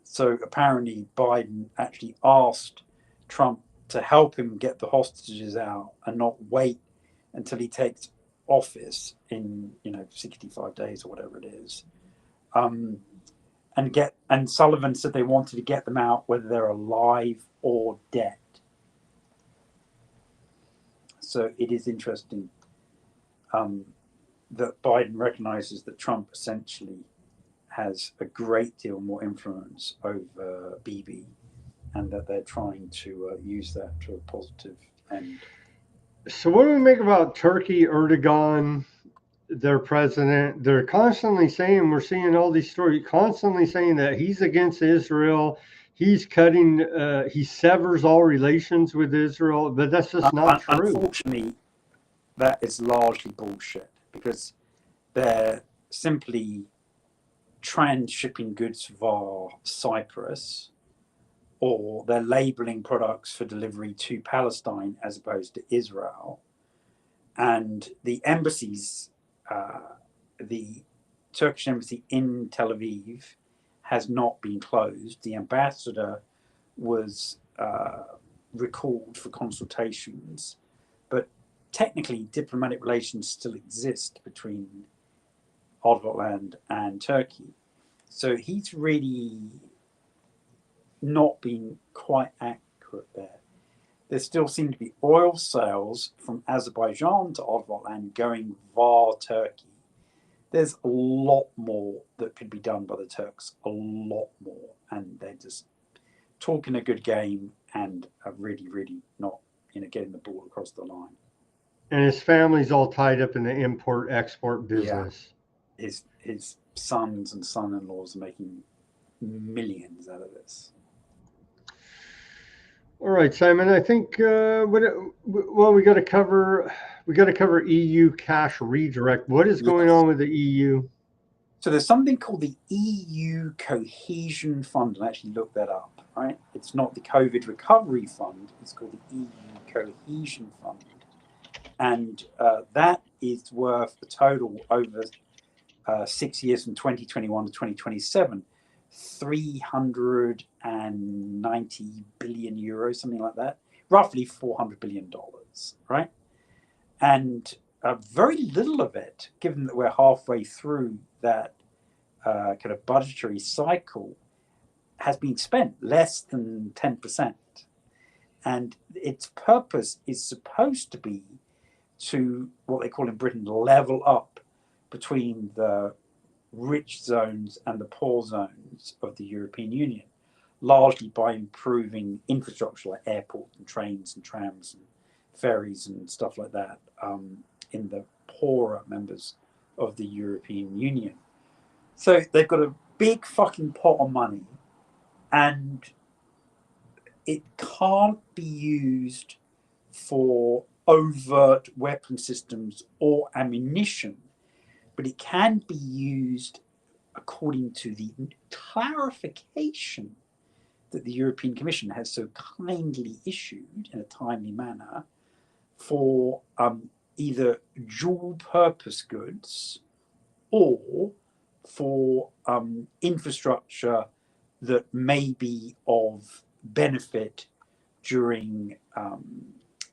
So apparently Biden actually asked Trump to help him get the hostages out and not wait until he takes office in 65 days or whatever it is. And Sullivan said they wanted to get them out whether they're alive or dead. So it is interesting that Biden recognizes that Trump essentially has a great deal more influence over Bibi, and that they're trying to use that to a positive end. So what do we make about Turkey, Erdogan, their president? They're constantly saying, we're seeing all these stories, constantly saying that he's against Israel. He's cutting, he severs all relations with Israel, but that's just not true. Unfortunately, that is largely bullshit, because they're simply transshipping goods via Cyprus, or they're labeling products for delivery to Palestine as opposed to Israel. And the embassies, the Turkish embassy in Tel Aviv has not been closed. The ambassador was recalled for consultations, but technically diplomatic relations still exist between Horvatland and Turkey. So he's really not been quite accurate there. There still seem to be oil sales from Azerbaijan to Horvatland going via Turkey. There's a lot more that could be done by the Turks, a lot more, and they're just talking a good game and are really, really not, getting the ball across the line. And his family's all tied up in the import-export business. Yeah. His sons and son-in-laws are making millions out of this. All right, Simon. I think we got to cover EU cash redirect. What is going on with the EU? So there's something called the EU Cohesion Fund, and I actually looked that up. Right, it's not the COVID Recovery Fund. It's called the EU Cohesion Fund, and that is worth a total over 6 years from 2021 to 2027. 390 billion euros, something like that, roughly $400 billion, right? And very little of it, given that we're halfway through that kind of budgetary cycle, has been spent, less than 10%. And its purpose is supposed to be to, what they call in Britain, level up between the rich zones and the poor zones of the European Union, largely by improving infrastructure like airports and trains and trams and ferries and stuff like that in the poorer members of the European Union. So they've got a big fucking pot of money, and it can't be used for overt weapon systems or ammunition, but it can be used, according to the clarification that the European Commission has so kindly issued in a timely manner, for either dual purpose goods or for infrastructure that may be of benefit during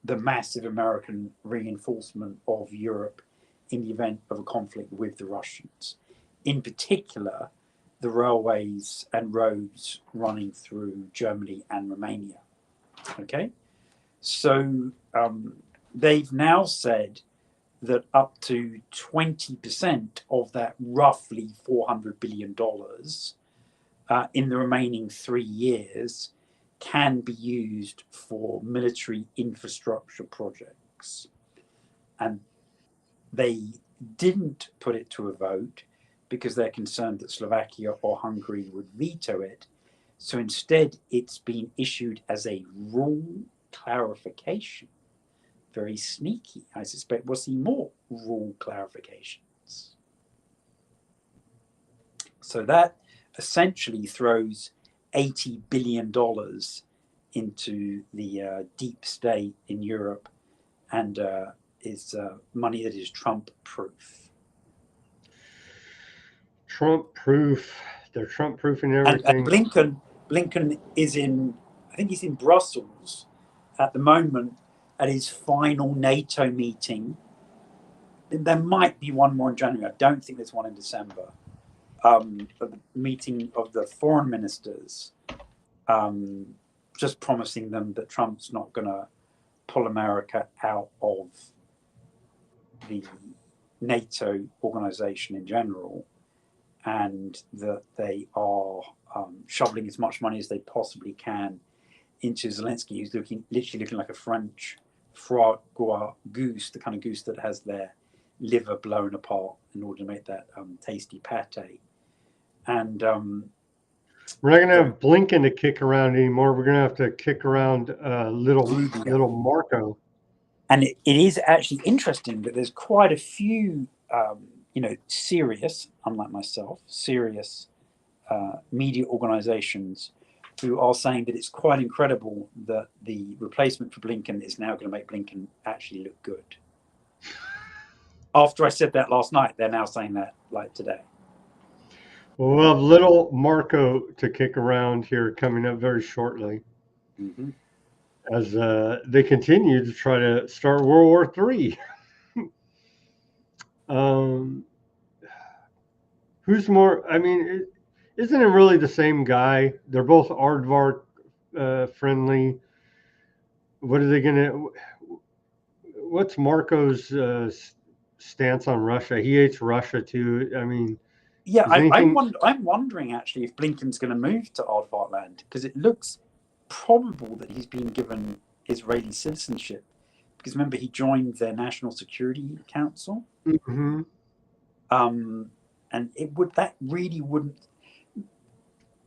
the massive American reinforcement of Europe in the event of a conflict with the Russians. In particular, the railways and roads running through Germany and Romania. Okay? So they've now said that up to 20% of that roughly $400 billion in the remaining 3 years can be used for military infrastructure projects. And they didn't put it to a vote because they're concerned that Slovakia or Hungary would veto it. So instead, it's been issued as a rule clarification. Very sneaky. I suspect we'll see more rule clarifications. So that essentially throws $80 billion into the deep state in Europe, and is money that is Trump-proof. Trump-proof. They're Trump-proofing And everything. Blinken is in, I think he's in Brussels at the moment at his final NATO meeting. There might be one more in January. I don't think there's one in December. But the meeting of the foreign ministers, just promising them that Trump's not going to pull America out of the NATO organization in general, and that they are shoveling as much money as they possibly can into Zelensky, who's literally looking like a French foie gras goose, the kind of goose that has their liver blown apart in order to make that tasty pate. And we're not going to have Blinken to kick around anymore. We're going to have to kick around little Marco. And it is actually interesting that there's quite a few, serious, unlike myself, serious media organizations who are saying that it's quite incredible that the replacement for Blinken is now going to make Blinken actually look good. After I said that last night, they're now saying that like today. Well, we'll have little Marco to kick around here coming up very shortly, as they continue to try to start World War III. Who's more? I mean, isn't it really the same guy? They're both aardvark friendly. What are they gonna? What's Marco's stance on Russia? He hates Russia too. I mean, yeah, I'm wondering actually if Blinken's going to move to aardvark land, because it looks probable that he's been given Israeli citizenship. Because remember, he joined their National Security Council. Mm-hmm. And that really wouldn't,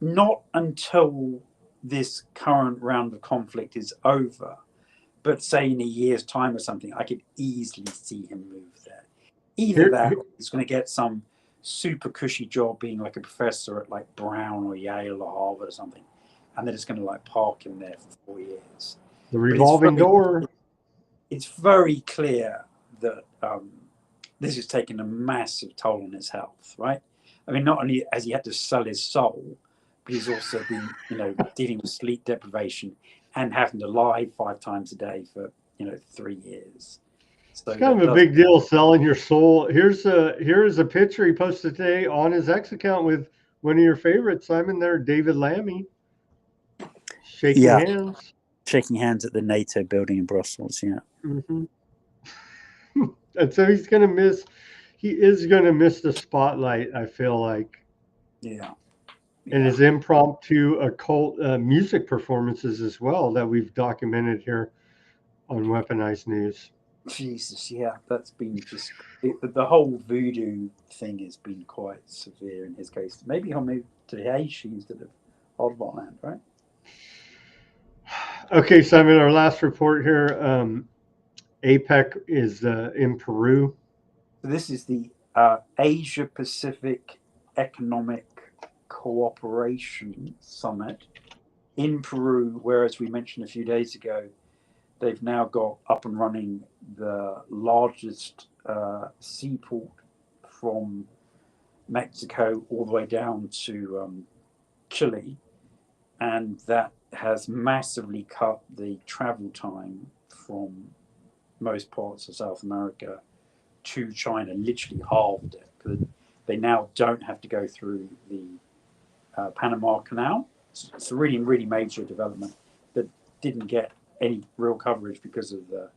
not until this current round of conflict is over, but say in a year's time or something, I could easily see him move there. Either that, or he's going to get some super cushy job being like a professor at like Brown or Yale or Harvard or something, and they're just going to like park him there for 4 years. The revolving door. It's very clear that this is taking a massive toll on his health, right? I mean, not only has he had to sell his soul, but he's also been, dealing with sleep deprivation and having to lie 5 times a day for, 3 years. So it's kind of a big deal selling your soul. Here's a picture he posted today on his X account with one of your favorites, Simon, there, David Lammy, shaking hands. Shaking hands at the NATO building in Brussels, yeah. Mm-hmm. And so he is going to miss the spotlight, I feel like. Yeah. And his impromptu occult music performances as well that we've documented here on Weaponized News. Jesus, yeah, that's been just the whole voodoo thing has been quite severe in his case. Maybe he'll move to Haiti instead of aardvark land, right? Okay, Simon, our last report here. APEC is in Peru. So this is the Asia Pacific Economic Cooperation Summit in Peru, where, as we mentioned a few days ago, they've now got up and running the largest seaport from Mexico all the way down to Chile, and that has massively cut the travel time from most parts of South America to China, literally halved it, because they now don't have to go through the Panama Canal. It's a really, really major development that didn't get any real coverage because of the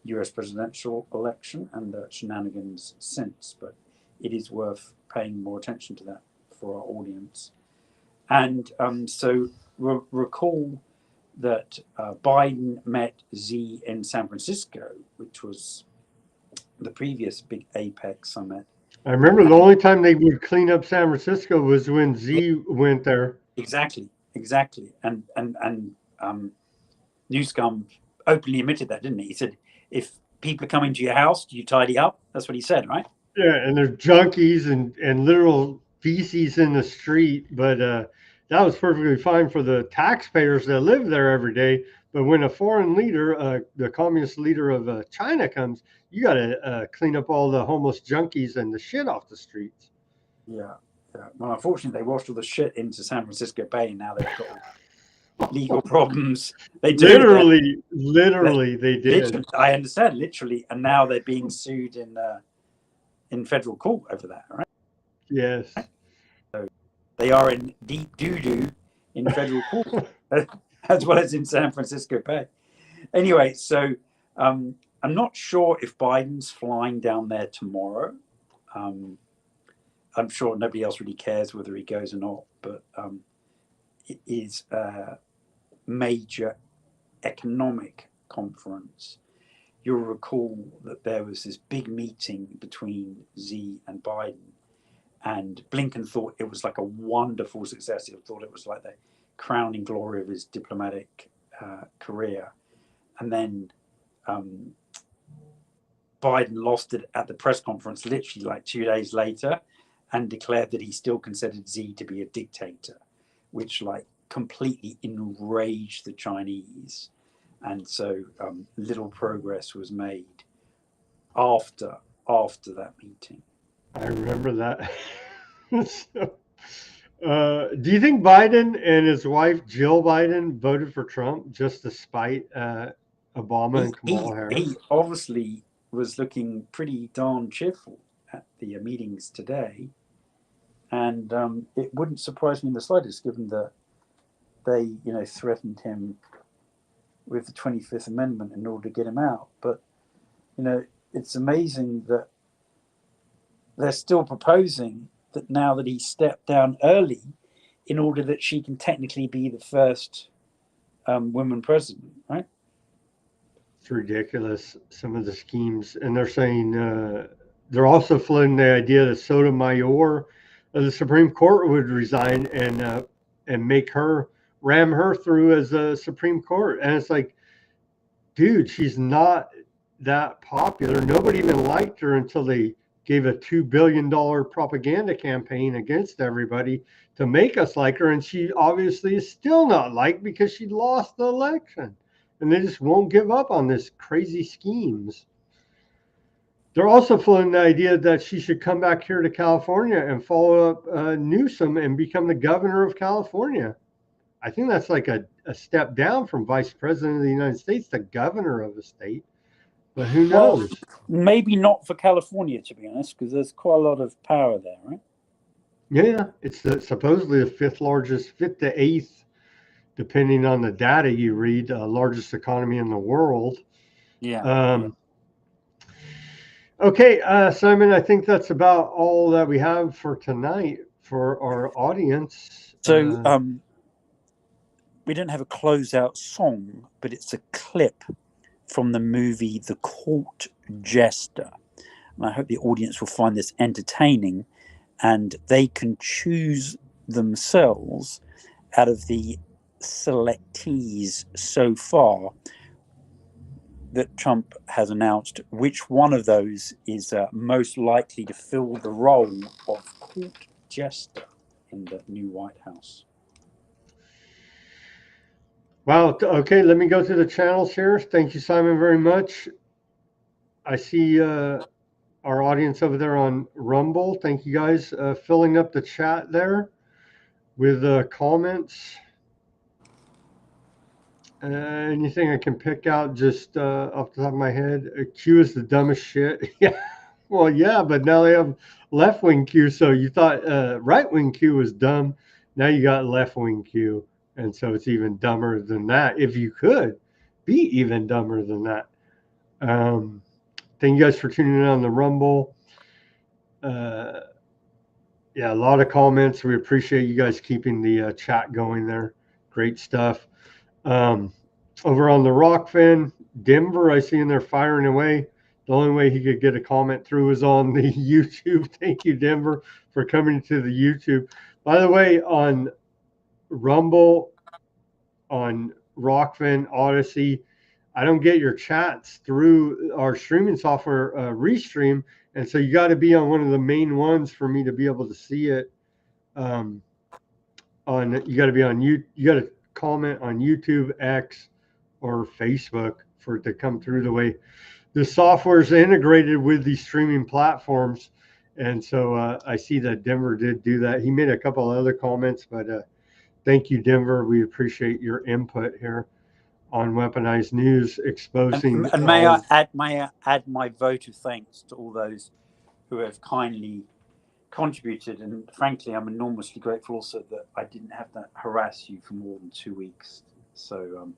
US presidential election and the shenanigans since, but it is worth paying more attention to that for our audience. And so recall that Biden met Xi in San Francisco, which was the previous big APEC summit. I remember the only time they would clean up San Francisco was when Xi went there. Exactly. And Newscom openly admitted that, didn't he? He said, if people are coming to your house, do you tidy up? That's what he said, right? Yeah, and there's junkies and literal feces in the street, but that was perfectly fine for the taxpayers that live there every day. But when a foreign leader, the communist leader of China comes, you got to clean up all the homeless junkies and the shit off the streets. Yeah. Well, unfortunately, they washed all the shit into San Francisco Bay, and now they've got all legal problems. They do. Literally, they did. Literally, I understand, literally, and now they're being sued in federal court over that, right? Yes. So they are in deep doo-doo in federal court, as well as in San Francisco Bay. Anyway, so I'm not sure if Biden's flying down there tomorrow. I'm sure nobody else really cares whether he goes or not, but it is a major economic conference. You'll recall that there was this big meeting between Xi and Biden, and Blinken thought it was like a wonderful success. He thought it was like the crowning glory of his diplomatic career. And then Biden lost it at the press conference literally like 2 days later, and declared that he still considered Xi to be a dictator, which like completely enraged the Chinese. And so little progress was made after that meeting. I remember that. So, do you think Biden and his wife Jill Biden voted for Trump just to spite Obama and Kamala Harris? He obviously was looking pretty darn cheerful at the meetings today, and it wouldn't surprise me in the slightest, given that they, threatened him with the 25th Amendment in order to get him out. But it's amazing that they're still proposing that now that he stepped down early, in order that she can technically be the first woman president, right? It's ridiculous, some of the schemes. And they're saying they're also floating the idea that Sotomayor of the Supreme Court would resign and make her, ram her through as a Supreme Court. And it's like, dude, she's not that popular. Nobody even liked her until they gave a $2 billion propaganda campaign against everybody to make us like her. And she obviously is still not liked because she lost the election. And they just won't give up on this crazy schemes. They're also floating the idea that she should come back here to California and follow up Newsom and become the governor of California. I think that's like a step down from vice president of the United States to governor of a state. But who knows? Well, maybe not for California, to be honest, because there's quite a lot of power there, right? Yeah, it's supposedly the fifth to eighth, depending on the data you read, largest economy in the world. Yeah. Okay, Simon, I think that's about all that we have for tonight for our audience. So we don't have a closeout song, but it's a clip from the movie The Court Jester. And I hope the audience will find this entertaining, and they can choose themselves out of the selectees so far that Trump has announced which one of those is most likely to fill the role of court jester in the new White House. Wow. Okay, let me go through the channels here. Thank you, Simon, very much. I see our audience over there on Rumble. Thank you guys filling up the chat there with comments. Anything I can pick out just off the top of my head? Q is the dumbest shit. Yeah. Well, yeah, but now they have left-wing Q. So you thought right-wing Q was dumb. Now you got left-wing Q. And so it's even dumber than that. If you could be even dumber than that. Thank you guys for tuning in on the Rumble. Yeah, a lot of comments. We appreciate you guys keeping the chat going there. Great stuff. Over on the Rockfin, Denver, I see in there firing away. The only way he could get a comment through was on the YouTube. Thank you, Denver, for coming to the YouTube. By the way, on Rumble, on Rockfin, Odyssey, I don't get your chats through our streaming software, Restream, and so you got to be on one of the main ones for me to be able to see it. you got to be on you got to comment on YouTube, X, or Facebook for it to come through the way the software is integrated with these streaming platforms. And so I see that Denver did do that. He made a couple of other comments, but thank you, Denver. We appreciate your input here on Weaponized News, exposing. And may I add my vote of thanks to all those who have kindly contributed. And frankly, I'm enormously grateful also that I didn't have to harass you for more than 2 weeks. So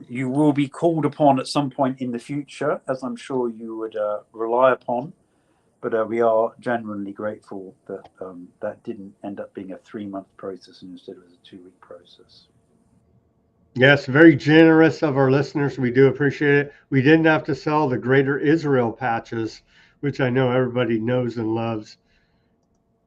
you will be called upon at some point in the future, as I'm sure you would rely upon. But we are genuinely grateful that that didn't end up being a 3-month process and instead it was a 2-week process. Yes, very generous of our listeners. We do appreciate it. We didn't have to sell the Greater Israel patches, which I know everybody knows and loves.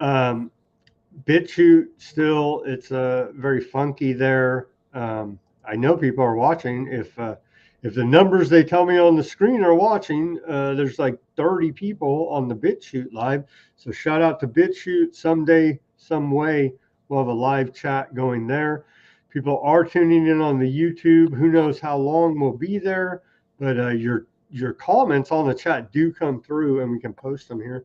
BitChute still, it's very funky there. I know people are watching. If the numbers they tell me on the screen are watching, there's like 30 people on the BitChute live. So shout out to BitChute. Someday, some way, we'll have a live chat going there. People are tuning in on the YouTube. Who knows how long we'll be there, but your comments on the chat do come through and we can post them here.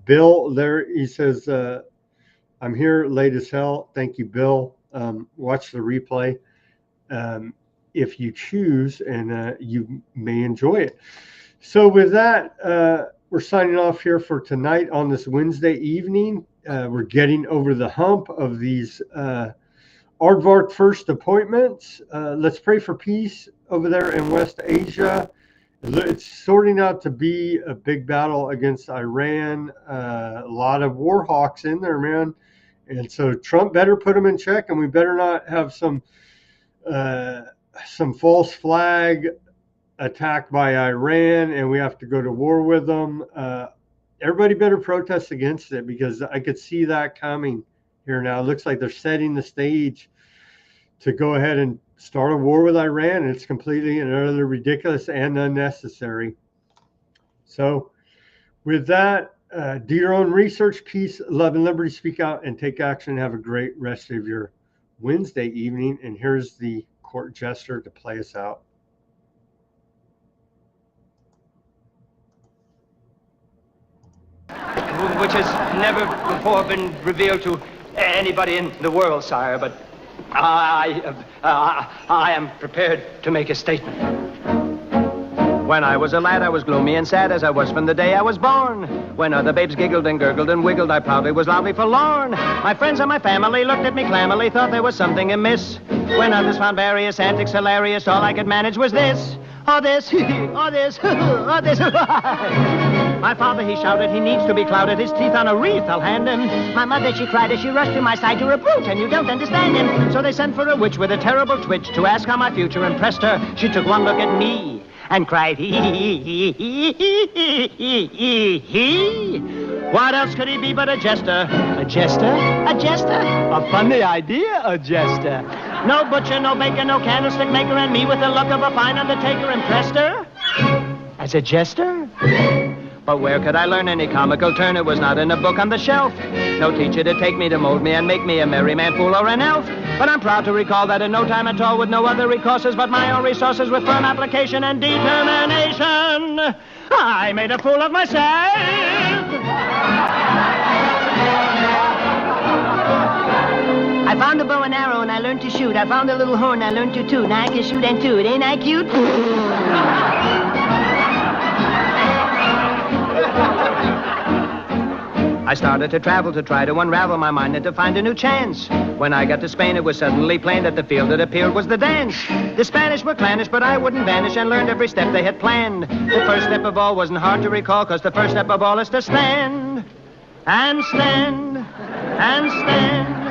Bill there, he says, I'm here late as hell. Thank you, Bill. Watch the replay if you choose, and you may enjoy it. So with that, we're signing off here for tonight on this Wednesday evening. We're getting over the hump of these Aardvark first appointments. Let's pray for peace over there in West Asia. It's sorting out to be a big battle against Iran. A lot of war hawks in there, man. And so Trump better put them in check, and we better not have some false flag attack by Iran, and we have to go to war with them. Everybody better protest against it, because I could see that coming here now. It looks like they're setting the stage to go ahead and start a war with Iran. And it's completely and utterly ridiculous and unnecessary. So with that, do your own research. Peace, love, and liberty. Speak out and take action. Have a great rest of your Wednesday evening. And here's the court jester to play us out. Which has never before been revealed to anybody in the world, sire, but I am prepared to make a statement. When I was a lad, I was gloomy and sad, as I was from the day I was born. When other babes giggled and gurgled and wiggled, I proudly was loudly forlorn. My friends and my family looked at me clammily, thought there was something amiss. When others found various antics hilarious, all I could manage was this. Or this, or this, or this. My father, he shouted, he needs to be clouded, his teeth on a wreath I'll hand him. My mother, she cried as she rushed to my side, you're a brute and you don't understand him. So they sent for a witch with a terrible twitch to ask how my future impressed her. She took one look at me and cried, he. What else could he be but a jester? A jester? A jester? A funny idea, a jester. No butcher, no baker, no candlestick maker, and me with the look of a fine undertaker impressed her as a jester? But where could I learn any comical turn? It was not in a book on the shelf. No teacher to take me, to mold me, and make me a merry man, fool, or an elf. But I'm proud to recall that in no time at all, with no other recourses but my own resources, with firm application and determination, I made a fool of myself. I found a bow and arrow and I learned to shoot. I found a little horn, I learned to toot. Now I can shoot and toot. Ain't I cute? I started to travel to try to unravel my mind and to find a new chance. When I got to Spain, it was suddenly plain that the field that appeared was the dance. The Spanish were clannish, but I wouldn't vanish, and learned every step they had planned. The first step of all wasn't hard to recall, cause the first step of all is to stand. And stand. And stand.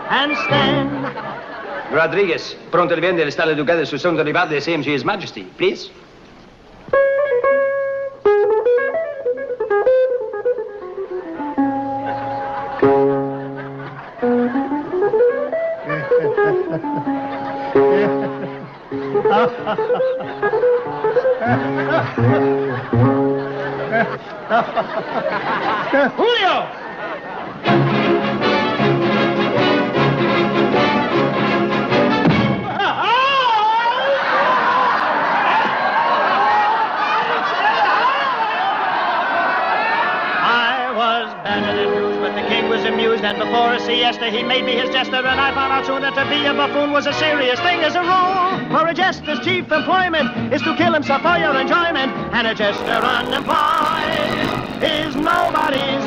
And stand. Rodriguez, pronto le viene l'estate du Gatez sous son de rival de CMG His Majesty, please. Julio! king was amused, and before a siesta he made me his jester, and I found out soon that to be a buffoon was a serious thing as a rule. For a jester's chief employment is to kill himself for your enjoyment, and a jester unemployed is nobody's